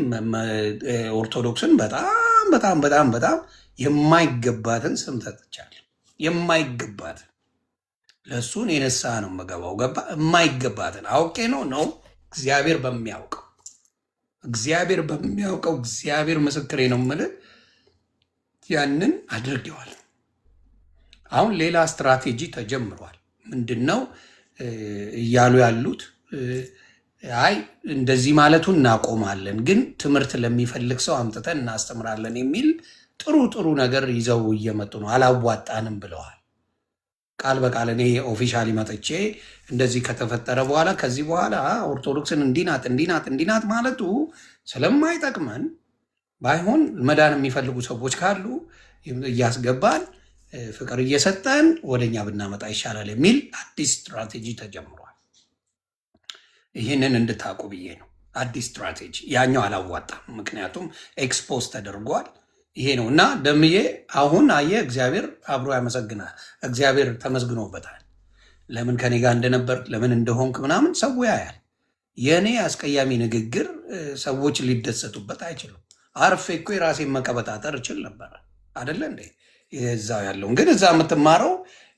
ኦርቶዶክስን በጣም በጣም በጣም በጣም የማይገባትን ስም ሰጥቻለሁ። የማይገባትን ለእሱን የነሳ ነው የምገባው። ገባ? የማይገባትን አውቄ ነው እግዚአብሔር በሚያውቀው እግዚአብሔር ምስክሬ ነው የምልህ ያንን አድርጌዋል። አሁን ሌላ ስትራቴጂ ተጀምሯል። ምንድን ነው እያሉ ያሉት? አይ እንደዚህ ማለቱን እናቆማለን፣ ግን ትምህርት ለሚፈልግ ሰው አምጥተን እናስተምራለን የሚል ጥሩ ጥሩ ነገር ይዘው እየመጡ ነው። አላዋጣንም ብለዋል። ቃል በቃል እኔ ኦፊሻሊ መጥቼ እንደዚህ ከተፈጠረ በኋላ ከዚህ በኋላ ኦርቶዶክስን እንዲናት ማለቱ ስለማይጠቅመን ባይሆን መዳን የሚፈልጉ ሰዎች ካሉ እያስገባን ፍቅር እየሰጠን ወደኛ ብናመጣ ይሻላል የሚል አዲስ ስትራቴጂ ተጀምሯል። ይህንን እንድታውቁ ብዬ ነው። አዲስ ስትራቴጂ። ያኛው አላዋጣም፣ ምክንያቱም ኤክስፖዝ ተደርጓል። ይሄ ነው እና ደምዬ አሁን አየህ፣ እግዚአብሔር አብሮ ያመሰግናል። እግዚአብሔር ተመስግኖበታል። ለምን ከኔ ጋር እንደነበር ለምን እንደሆንክ ምናምን ሰው ያያል። የእኔ አስቀያሚ ንግግር ሰዎች ሊደሰቱበት አይችሉም። አርፌ እኮ የራሴን መቀበጣጠር እችል ነበረ አደለ እንዴ? እዛው ያለውን ግን እዛ የምትማረው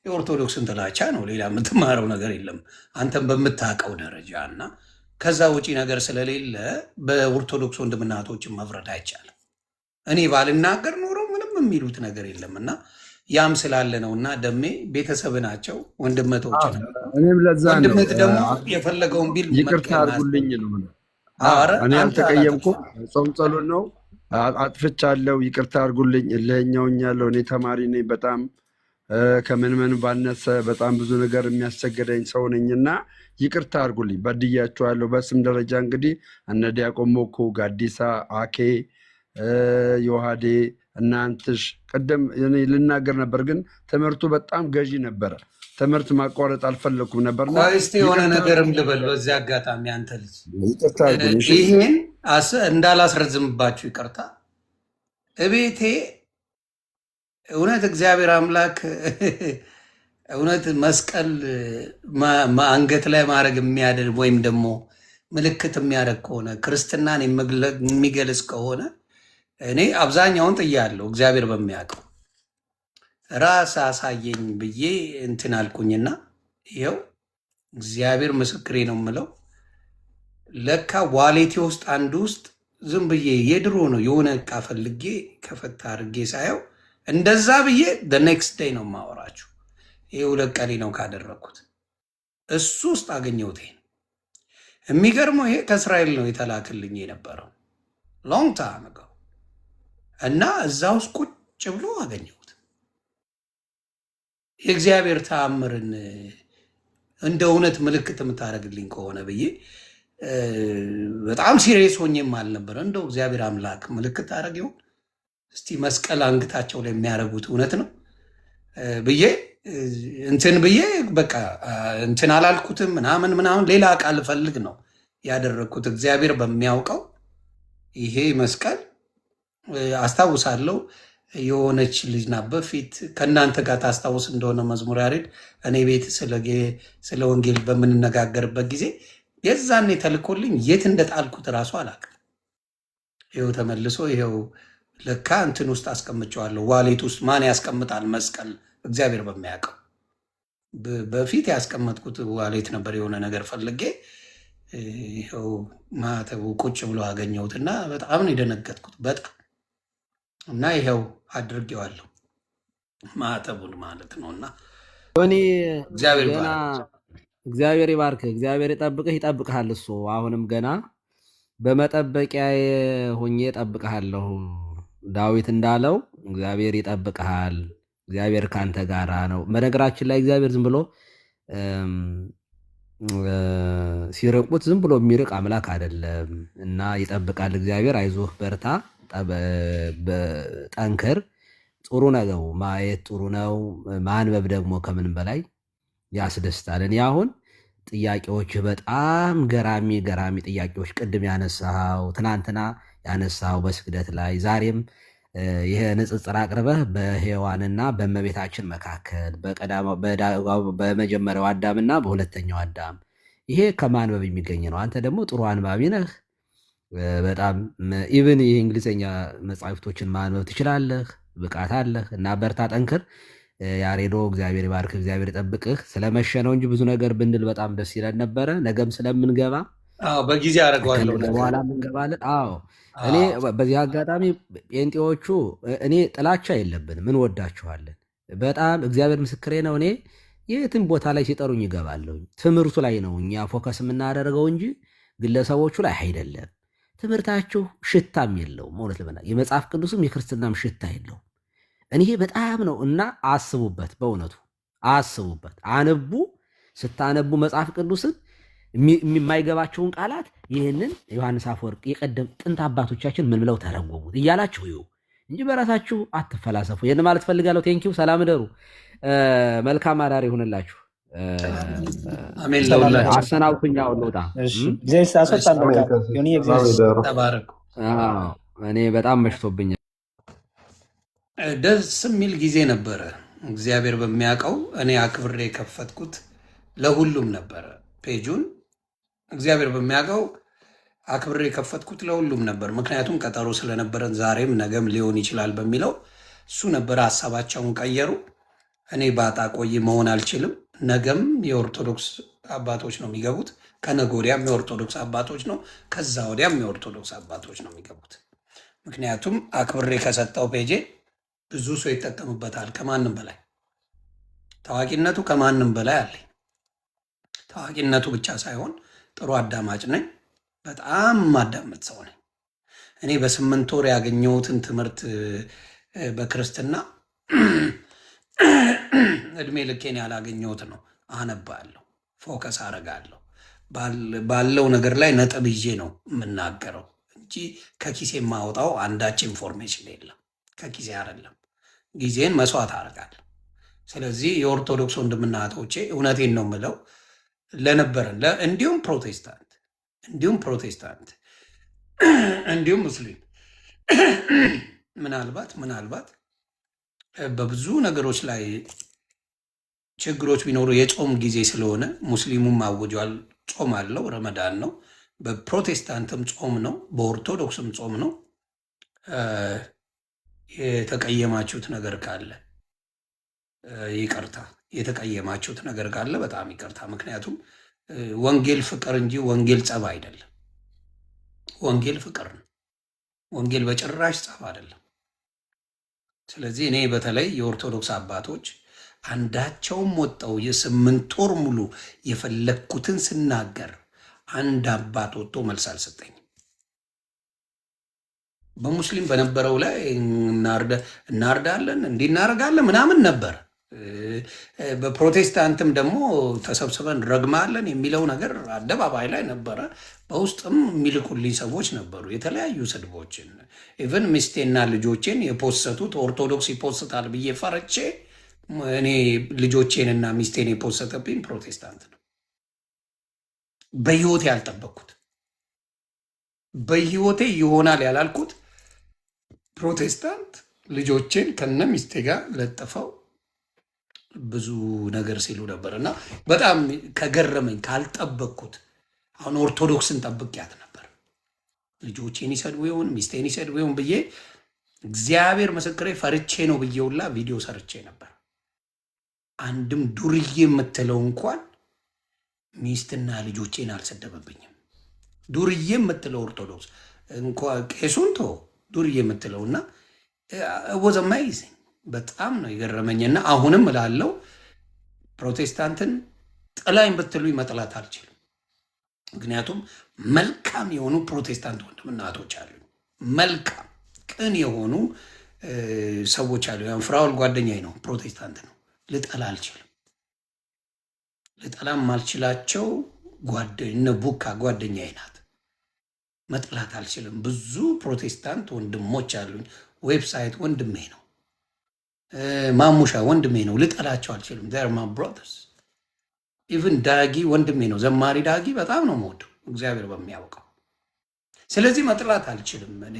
የኦርቶዶክስን ጥላቻ ነው። ሌላ የምትማረው ነገር የለም አንተም በምታውቀው ደረጃ። እና ከዛ ውጪ ነገር ስለሌለ በኦርቶዶክስ ወንድምናቶችን መፍረድ አይቻልም። እኔ ባልናገር ኖሮ ምንም የሚሉት ነገር የለም። እና ያም ስላለ ነው። እና ደሜ ቤተሰብ ናቸው፣ ወንድመቶች ነው። ወንድመት ደግሞ የፈለገውን ቢል ይቅርታ አድርጉልኝ ነው። እኔ አልተቀየምኩም። ጾም ጸሎት ነው። አጥፍቻለሁ፣ ይቅርታ አድርጉልኝ። እልኸኛውኛለሁ። እኔ ተማሪ ነኝ። በጣም ከምንምን ባነሰ በጣም ብዙ ነገር የሚያስቸግረኝ ሰው ነኝና ይቅርታ አድርጉልኝ። በድያችኋለሁ። በስም ደረጃ እንግዲህ እነ ዲያቆን ሞኮ፣ ጋዲሳ፣ አኬ፣ ዮሐዴ፣ እናንትሽ ቅድም ልናገር ነበር፣ ግን ትምህርቱ በጣም ገዢ ነበረ። ትምህርት ማቋረጥ አልፈለኩም ነበርና እስቲ የሆነ ነገርም ልበል በዚህ አጋጣሚ። አንተ ልጅ ይህን እንዳላስረዝምባችሁ ይቅርታ። እቤቴ እውነት እግዚአብሔር አምላክ እውነት መስቀል አንገት ላይ ማድረግ የሚያደርግ ወይም ደግሞ ምልክት የሚያደርግ ከሆነ ክርስትናን የሚገልጽ ከሆነ እኔ አብዛኛውን ጥያለሁ። እግዚአብሔር በሚያውቀው ራስ አሳየኝ ብዬ እንትን አልኩኝና ይኸው እግዚአብሔር ምስክሬ ነው የምለው። ለካ ዋሌቴ ውስጥ አንዱ ውስጥ ዝም ብዬ የድሮ ነው የሆነ እቃ ፈልጌ ከፈታ አድርጌ ሳየው እንደዛ ብዬ ኔክስት ዴይ ነው የማወራችሁ። ይሄ 2 ቀን ነው ካደረግኩት። እሱ ውስጥ አገኘሁት። ይሄን የሚገርመው ይሄ ከእስራኤል ነው የተላክልኝ የነበረው ሎንግ ታይም አጎ እና እዛ ውስጥ ቁጭ ብሎ አገኘሁት። የእግዚአብሔር ተአምርን እንደ እውነት ምልክት የምታደርግልኝ ከሆነ ብዬ በጣም ሲሪየስ ሆኜም አልነበረ። እንደው እግዚአብሔር አምላክ ምልክት ታደርግ ይሆን እስቲ መስቀል አንገታቸው ላይ የሚያደርጉት እውነት ነው ብዬ እንትን ብዬ በቃ እንትን አላልኩትም ምናምን ሌላ ቃል ፈልግ ነው ያደረግኩት። እግዚአብሔር በሚያውቀው ይሄ መስቀል አስታውሳለሁ። የሆነች ልጅ ናት በፊት ከእናንተ ጋር ታስታውስ እንደሆነ መዝሙር ያሬድ እኔ ቤት ስለ ወንጌል በምንነጋገርበት ጊዜ የዛኔ ተልኮልኝ የት እንደጣልኩት እራሱ አላውቅም። ይኸው ተመልሶ ይኸው ለካ እንትን ውስጥ አስቀምጨዋለሁ። ዋሌት ውስጥ ማን ያስቀምጣል መስቀል? እግዚአብሔር በሚያውቀው በፊት ያስቀመጥኩት ዋሌት ነበር። የሆነ ነገር ፈልጌ ይኸው ማተቡ ቁጭ ብሎ አገኘሁትና በጣም ነው የደነገጥኩት በጣም እና ይኸው አድርጌዋለሁ ማተቡን ማለት ነው። እና እግዚአብሔር ይባርክ፣ እግዚአብሔር ይጠብቅህ፣ ይጠብቅሃል። እሱ አሁንም ገና በመጠበቂያ ሆኜ እጠብቅሃለሁ። ዳዊት እንዳለው እግዚአብሔር ይጠብቅሃል። እግዚአብሔር ካንተ ጋራ ነው። በነገራችን ላይ እግዚአብሔር ዝም ብሎ ሲርቁት ዝም ብሎ የሚርቅ አምላክ አይደለም እና ይጠብቃል። እግዚአብሔር አይዞህ፣ በርታ፣ ጠንክር። ጥሩ ነው ማየት ጥሩ ነው። ማንበብ ደግሞ ከምንም በላይ ያስደስታል። እኔ አሁን ጥያቄዎች በጣም ገራሚ ገራሚ ጥያቄዎች ቅድም ያነሳው ትናንትና ያነሳው በስግደት ላይ ዛሬም ይሄ ንጽጽር አቅርበህ በሔዋንና በእመቤታችን መካከል በመጀመሪያው አዳምና በሁለተኛው አዳም ይሄ ከማንበብ የሚገኝ ነው። አንተ ደግሞ ጥሩ አንባቢ ነህ። በጣም ኢቭን ይህ እንግሊዝኛ መጽሐፍቶችን ማንበብ ትችላለህ፣ ብቃት አለህ እና በርታ፣ ጠንክር። ያሬዶ እግዚአብሔር ይባርክ፣ እግዚአብሔር ይጠብቅህ። ስለመሸ ነው እንጂ ብዙ ነገር ብንል በጣም ደስ ይለን ነበረ። ነገም ስለምንገባ በጊዜ አደርገዋለሁ በኋላ እንገባለን። አዎ እኔ በዚህ አጋጣሚ ጴንጤዎቹ እኔ ጥላቻ የለብንም፣ እንወዳችኋለን በጣም እግዚአብሔር ምስክሬ ነው። እኔ የትም ቦታ ላይ ሲጠሩኝ ይገባለሁ። ትምህርቱ ላይ ነው እኛ ፎከስ የምናደርገው እንጂ ግለሰቦቹ ላይ አይደለም። ትምህርታችሁ ሽታም የለውም። እውነት ለመናገር የመጽሐፍ ቅዱስም የክርስትናም ሽታ የለውም። እኔ በጣም ነው እና አስቡበት፣ በእውነቱ አስቡበት። አንቡ፣ ስታነቡ መጽሐፍ ቅዱስን የማይገባቸውን ቃላት ይህንን ዮሐንስ አፈወርቅ የቀደም ጥንት አባቶቻችን ምን ብለው ተረጎሙት እያላችሁ ይሁ እንጂ በራሳችሁ አትፈላሰፉ። ይህን ማለት ፈልጋለሁ። ቴንኪው። ሰላም እደሩ። መልካም አዳር ይሁንላችሁ። አሰናብኩኝ። ልውጣ። እኔ በጣም መሽቶብኛል። ደስ የሚል ጊዜ ነበረ። እግዚአብሔር በሚያውቀው እኔ አክብሬ የከፈትኩት ለሁሉም ነበረ። ፔጁን እግዚአብሔር በሚያውቀው አክብሬ የከፈትኩት ለሁሉም ነበር። ምክንያቱም ቀጠሮ ስለነበረን ዛሬም ነገም ሊሆን ይችላል በሚለው እሱ ነበረ። ሀሳባቸውን ቀየሩ። እኔ ባጣ ቆይ መሆን አልችልም። ነገም የኦርቶዶክስ አባቶች ነው የሚገቡት፣ ከነገ ወዲያም የኦርቶዶክስ አባቶች ነው፣ ከዛ ወዲያም የኦርቶዶክስ አባቶች ነው የሚገቡት። ምክንያቱም አክብሬ ከሰጠው ፔጄ ብዙ ሰው ይጠቀምበታል። ከማንም በላይ ታዋቂነቱ ከማንም በላይ አለኝ። ታዋቂነቱ ብቻ ሳይሆን ጥሩ አዳማጭ ነኝ። በጣም ማዳመጥ ሰው ነኝ። እኔ በ8 ወር ያገኘሁትን ትምህርት በክርስትና እድሜ ልኬን ያላገኘሁት ነው። አነባለሁ፣ ፎከስ አረጋለሁ። ባለው ነገር ላይ ነጥብ ይዤ ነው የምናገረው እንጂ ከኪሴ የማወጣው አንዳች ኢንፎርሜሽን የለም። ከኪሴ አይደለም፣ ጊዜን መስዋዕት አረጋለሁ። ስለዚህ የኦርቶዶክስ ወንድምና እህቶቼ እውነቴን ነው የምለው ለነበረን እንዲሁም ፕሮቴስታንት እንዲሁም ሙስሊም ምናልባት በብዙ ነገሮች ላይ ችግሮች ቢኖሩ የጾም ጊዜ ስለሆነ ሙስሊሙም አውጇል፣ ጾም አለው፣ ረመዳን ነው። በፕሮቴስታንትም ጾም ነው፣ በኦርቶዶክስም ጾም ነው። የተቀየማችሁት ነገር ካለ ይቅርታ፣ የተቀየማችሁት ነገር ካለ በጣም ይቅርታ። ምክንያቱም ወንጌል ፍቅር እንጂ ወንጌል ጸብ አይደለም። ወንጌል ፍቅር ነው። ወንጌል በጭራሽ ጸብ አይደለም። ስለዚህ እኔ በተለይ የኦርቶዶክስ አባቶች አንዳቸውም ወጣው የ8 ወር ሙሉ የፈለግኩትን ስናገር አንድ አባት ወጥቶ መልስ አልሰጠኝም። በሙስሊም በነበረው ላይ እናርዳለን እንዲናረጋለን ምናምን ነበር። በፕሮቴስታንትም ደግሞ ተሰብስበን ረግማለን የሚለው ነገር አደባባይ ላይ ነበረ። በውስጥም የሚልኩልኝ ሰዎች ነበሩ የተለያዩ ስድቦችን። ኢቨን ሚስቴና ልጆቼን የፖሰቱት ኦርቶዶክስ ይፖስታል ብዬ ፈርቼ እኔ ልጆቼንና ሚስቴን የፖሰተብኝ ፕሮቴስታንት ነው። በህይወቴ ያልጠበቅኩት በህይወቴ ይሆናል ያላልኩት ፕሮቴስታንት ልጆቼን ከነ ሚስቴ ጋር ለጥፈው ብዙ ነገር ሲሉ ነበር እና በጣም ከገረመኝ ካልጠበቅኩት። አሁን ኦርቶዶክስን ጠብቂያት ነበር። ልጆቼን ይሰድቡ ይሆን ሚስቴን ይሰድቡ ይሆን ብዬ እግዚአብሔር ምስክሬ ፈርቼ ነው ብዬውላ ቪዲዮ ሰርቼ ነበር። አንድም ዱርዬ የምትለው እንኳን ሚስትና ልጆቼን አልሰደበብኝም። ዱርዬ የምትለው ኦርቶዶክስ እንኳን ቄሱን ቶ ዱርዬ የምትለውና ወዘማ ይዘኝ በጣም ነው የገረመኝና አሁንም እላለሁ ፕሮቴስታንትን ጥላኝ ብትሉኝ መጥላት አልችልም። ምክንያቱም መልካም የሆኑ ፕሮቴስታንት ወንድምና እህቶች አሉ። መልካም ቅን የሆኑ ሰዎች አሉ። ያን ፍራውል ጓደኛዬ ነው፣ ፕሮቴስታንት ነው። ልጠላ አልችልም። ልጠላም ማልችላቸው እነ ቡካ ጓደኛዬ ናት። መጥላት አልችልም። ብዙ ፕሮቴስታንት ወንድሞች አሉኝ። ዌብሳይት ወንድሜ ነው። ማሙሻ ወንድሜ ነው። ልጠላቸው አልችልም። ር ማ ብሮተርስ። ኢቭን ዳጊ ወንድሜ ነው። ዘማሪ ዳጊ በጣም ነው የምወደው እግዚአብሔር በሚያውቀው። ስለዚህ መጥላት አልችልም። እኔ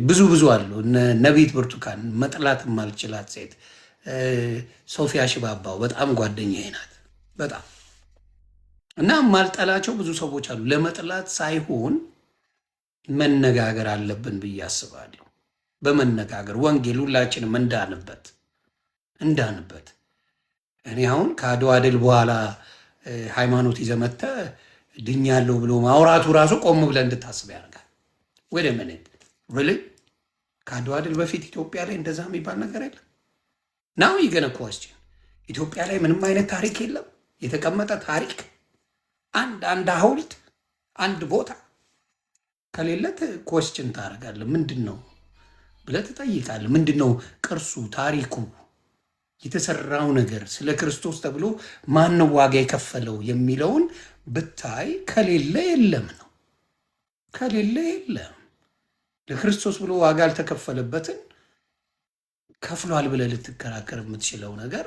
ብዙ አሉ። ነቢት ብርቱካን መጥላት ማልችላት ሴት፣ ሶፊያ ሽባባው በጣም ጓደኛዬ ናት። በጣም እና ማልጠላቸው ብዙ ሰዎች አሉ። ለመጥላት ሳይሆን መነጋገር አለብን ብዬ አስባለሁ። በመነጋገር ወንጌል ሁላችንም እንዳንበት እኔ አሁን ከአድዋ ድል በኋላ ሃይማኖት ይዘህ መጥተህ ድኛለሁ ብሎ ማውራቱ ራሱ ቆም ብለህ እንድታስብ ያደርጋል። ወደ ምን ሪሊ ከአድዋ ድል በፊት ኢትዮጵያ ላይ እንደዛ የሚባል ነገር የለም። ናው ይገነ ኮስችን ኢትዮጵያ ላይ ምንም አይነት ታሪክ የለም። የተቀመጠ ታሪክ አንድ ሐውልት አንድ ቦታ ከሌለት ኮስችን ታደርጋለህ። ምንድን ነው ብለህ ትጠይቃለህ። ምንድን ነው ቅርሱ፣ ታሪኩ፣ የተሰራው ነገር ስለ ክርስቶስ ተብሎ ማነው ዋጋ የከፈለው የሚለውን ብታይ ከሌለ የለም ነው። ከሌለ የለም። ለክርስቶስ ብሎ ዋጋ ያልተከፈለበትን ከፍሏል ብለህ ልትከራከር የምትችለው ነገር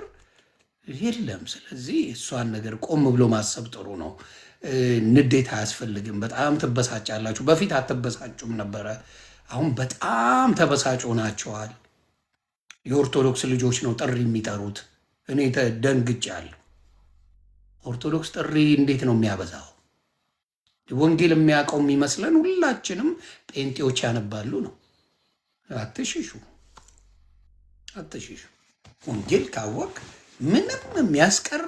የለም። ስለዚህ እሷን ነገር ቆም ብሎ ማሰብ ጥሩ ነው። ንዴት አያስፈልግም። በጣም ትበሳጫላችሁ። በፊት አትበሳጩም ነበረ። አሁን በጣም ተበሳጭ ሆናችኋል። የኦርቶዶክስ ልጆች ነው ጥሪ የሚጠሩት። እኔ ደንግጫለሁ። ኦርቶዶክስ ጥሪ እንዴት ነው የሚያበዛው? ወንጌል የሚያውቀው የሚመስለን ሁላችንም ጴንጤዎች ያነባሉ ነው። አትሽሹ። ወንጌል ካወቅ ምንም የሚያስቀር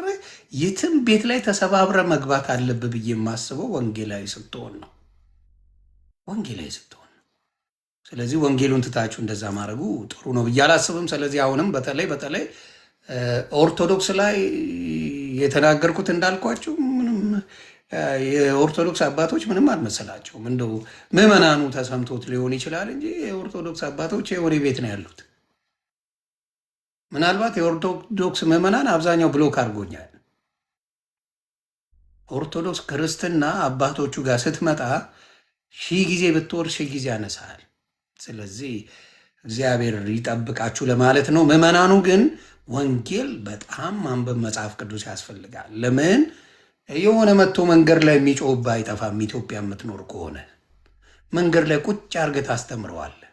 የትም ቤት ላይ ተሰባብረ መግባት አለብህ ብዬ የማስበው ወንጌላዊ ስትሆን ነው። ስለዚህ ወንጌሉን ትታችሁ እንደዛ ማድረጉ ጥሩ ነው ብዬ አላስብም። ስለዚህ አሁንም በተለይ ኦርቶዶክስ ላይ የተናገርኩት እንዳልኳችሁ ምንም የኦርቶዶክስ አባቶች ምንም አልመሰላቸውም። እንደው ምዕመናኑ ተሰምቶት ሊሆን ይችላል እንጂ የኦርቶዶክስ አባቶች የወሬ ቤት ነው ያሉት። ምናልባት የኦርቶዶክስ ምዕመናን አብዛኛው ብሎክ አድርጎኛል። ኦርቶዶክስ ክርስትና አባቶቹ ጋር ስትመጣ 1000 ጊዜ ብትወርድ 1000 ጊዜ ያነሳል። ስለዚህ እግዚአብሔር ይጠብቃችሁ ለማለት ነው። ምዕመናኑ ግን ወንጌል በጣም ማንበብ መጽሐፍ ቅዱስ ያስፈልጋል። ለምን የሆነ መጥቶ መንገድ ላይ የሚጮህብህ አይጠፋም። ኢትዮጵያ የምትኖር ከሆነ መንገድ ላይ ቁጭ አድርገህ ታስተምረዋለህ።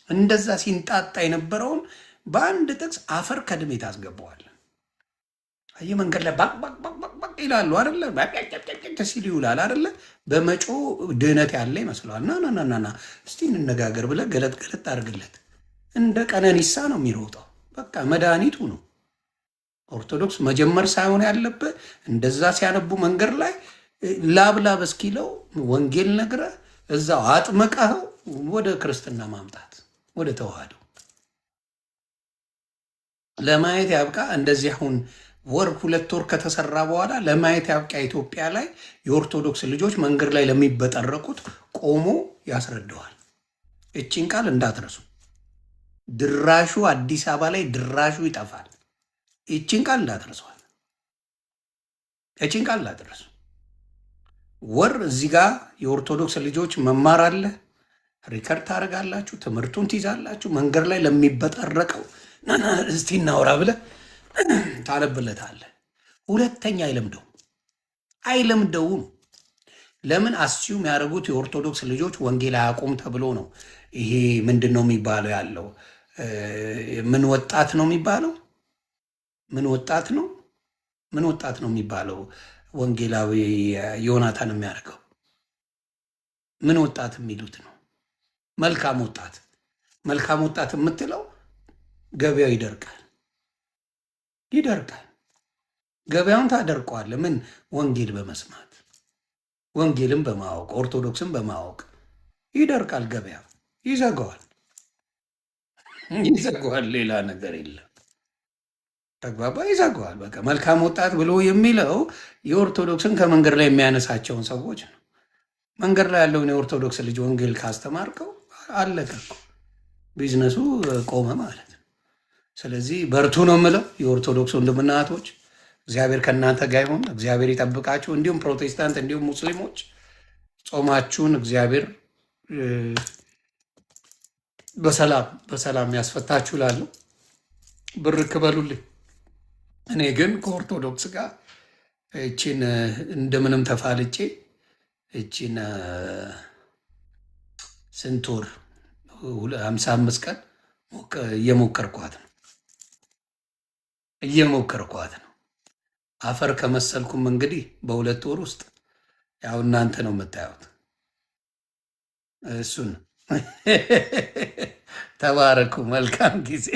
እንደዛ ሲንጣጣ የነበረውን በአንድ ጥቅስ አፈር ከድሜ ታስገባዋለህ። አየህ መንገድ ላይ ባቅ ይላሉ አይደለ? ሲል ይውላል አይደለ? በመጮ ድህነት ያለ ይመስለዋል። ና እስቲ እንነጋገር ብለህ ገለጥ አድርግለት። እንደ ቀነኒሳ ነው የሚሮጠው። በቃ መድኃኒቱ ነው። ኦርቶዶክስ መጀመር ሳይሆን ያለብህ እንደዛ ሲያነቡ መንገድ ላይ ላብ እስኪለው ወንጌል ነግረህ እዛው አጥምቀኸው ወደ ክርስትና ማምጣት ወደ ተዋህዶ ለማየት ያብቃ። እንደዚህ አሁን 2 ወር ከተሰራ በኋላ ለማየት ያብቃ። ኢትዮጵያ ላይ የኦርቶዶክስ ልጆች መንገድ ላይ ለሚበጠረቁት ቆሞ ያስረዳዋል። እቺን ቃል እንዳትረሱ። ድራሹ አዲስ አበባ ላይ ድራሹ ይጠፋል። እቺን ቃል እንዳትረሷል። እቺን ቃል እንዳትረሱ። ወር እዚህ ጋር የኦርቶዶክስ ልጆች መማር አለ። ሪከርድ ታደርጋላችሁ፣ ትምህርቱን ትይዛላችሁ። መንገድ ላይ ለሚበጠረቀው እስቲ እናውራ ብለህ ታነብለታለህ። ሁለተኛ አይለምደውም። ለምን አስዩም ያደረጉት የኦርቶዶክስ ልጆች ወንጌል አያውቁም ተብሎ ነው። ይሄ ምንድን ነው የሚባለው ያለው ምን ወጣት ነው የሚባለው? ምን ወጣት ነው የሚባለው? ወንጌላዊ ዮናታን የሚያደርገው ምን ወጣት የሚሉት ነው? መልካም ወጣት የምትለው ገበያው ይደርቃል። ገበያውን ታደርቀዋለህ። ምን? ወንጌል በመስማት ወንጌልን በማወቅ ኦርቶዶክስን በማወቅ ይደርቃል። ገበያው ይዘጋዋል። ሌላ ነገር የለም። ተግባባ? ይዘጋዋል። በቃ መልካም ወጣት ብሎ የሚለው የኦርቶዶክስን ከመንገድ ላይ የሚያነሳቸውን ሰዎች ነው። መንገድ ላይ ያለውን የኦርቶዶክስ ልጅ ወንጌል ካስተማርከው አለቀ እኮ። ቢዝነሱ ቆመ ማለት ነው። ስለዚህ በርቱ ነው የምለው የኦርቶዶክስ ወንድምና እህቶች፣ እግዚአብሔር ከእናንተ ጋር ይሁን፣ እግዚአብሔር ይጠብቃችሁ። እንዲሁም ፕሮቴስታንት እንዲሁም ሙስሊሞች ጾማችሁን እግዚአብሔር በሰላም ያስፈታችሁ ላለሁ ብር ክበሉልኝ። እኔ ግን ከኦርቶዶክስ ጋር እቺን እንደምንም ተፋልጬ እቺን ስንት ወር 55 ቀን እየሞከርኳት ነው። አፈር ከመሰልኩም እንግዲህ በ2 ወር ውስጥ ያው እናንተ ነው የምታዩት። እሱን ተባረኩ። መልካም ጊዜ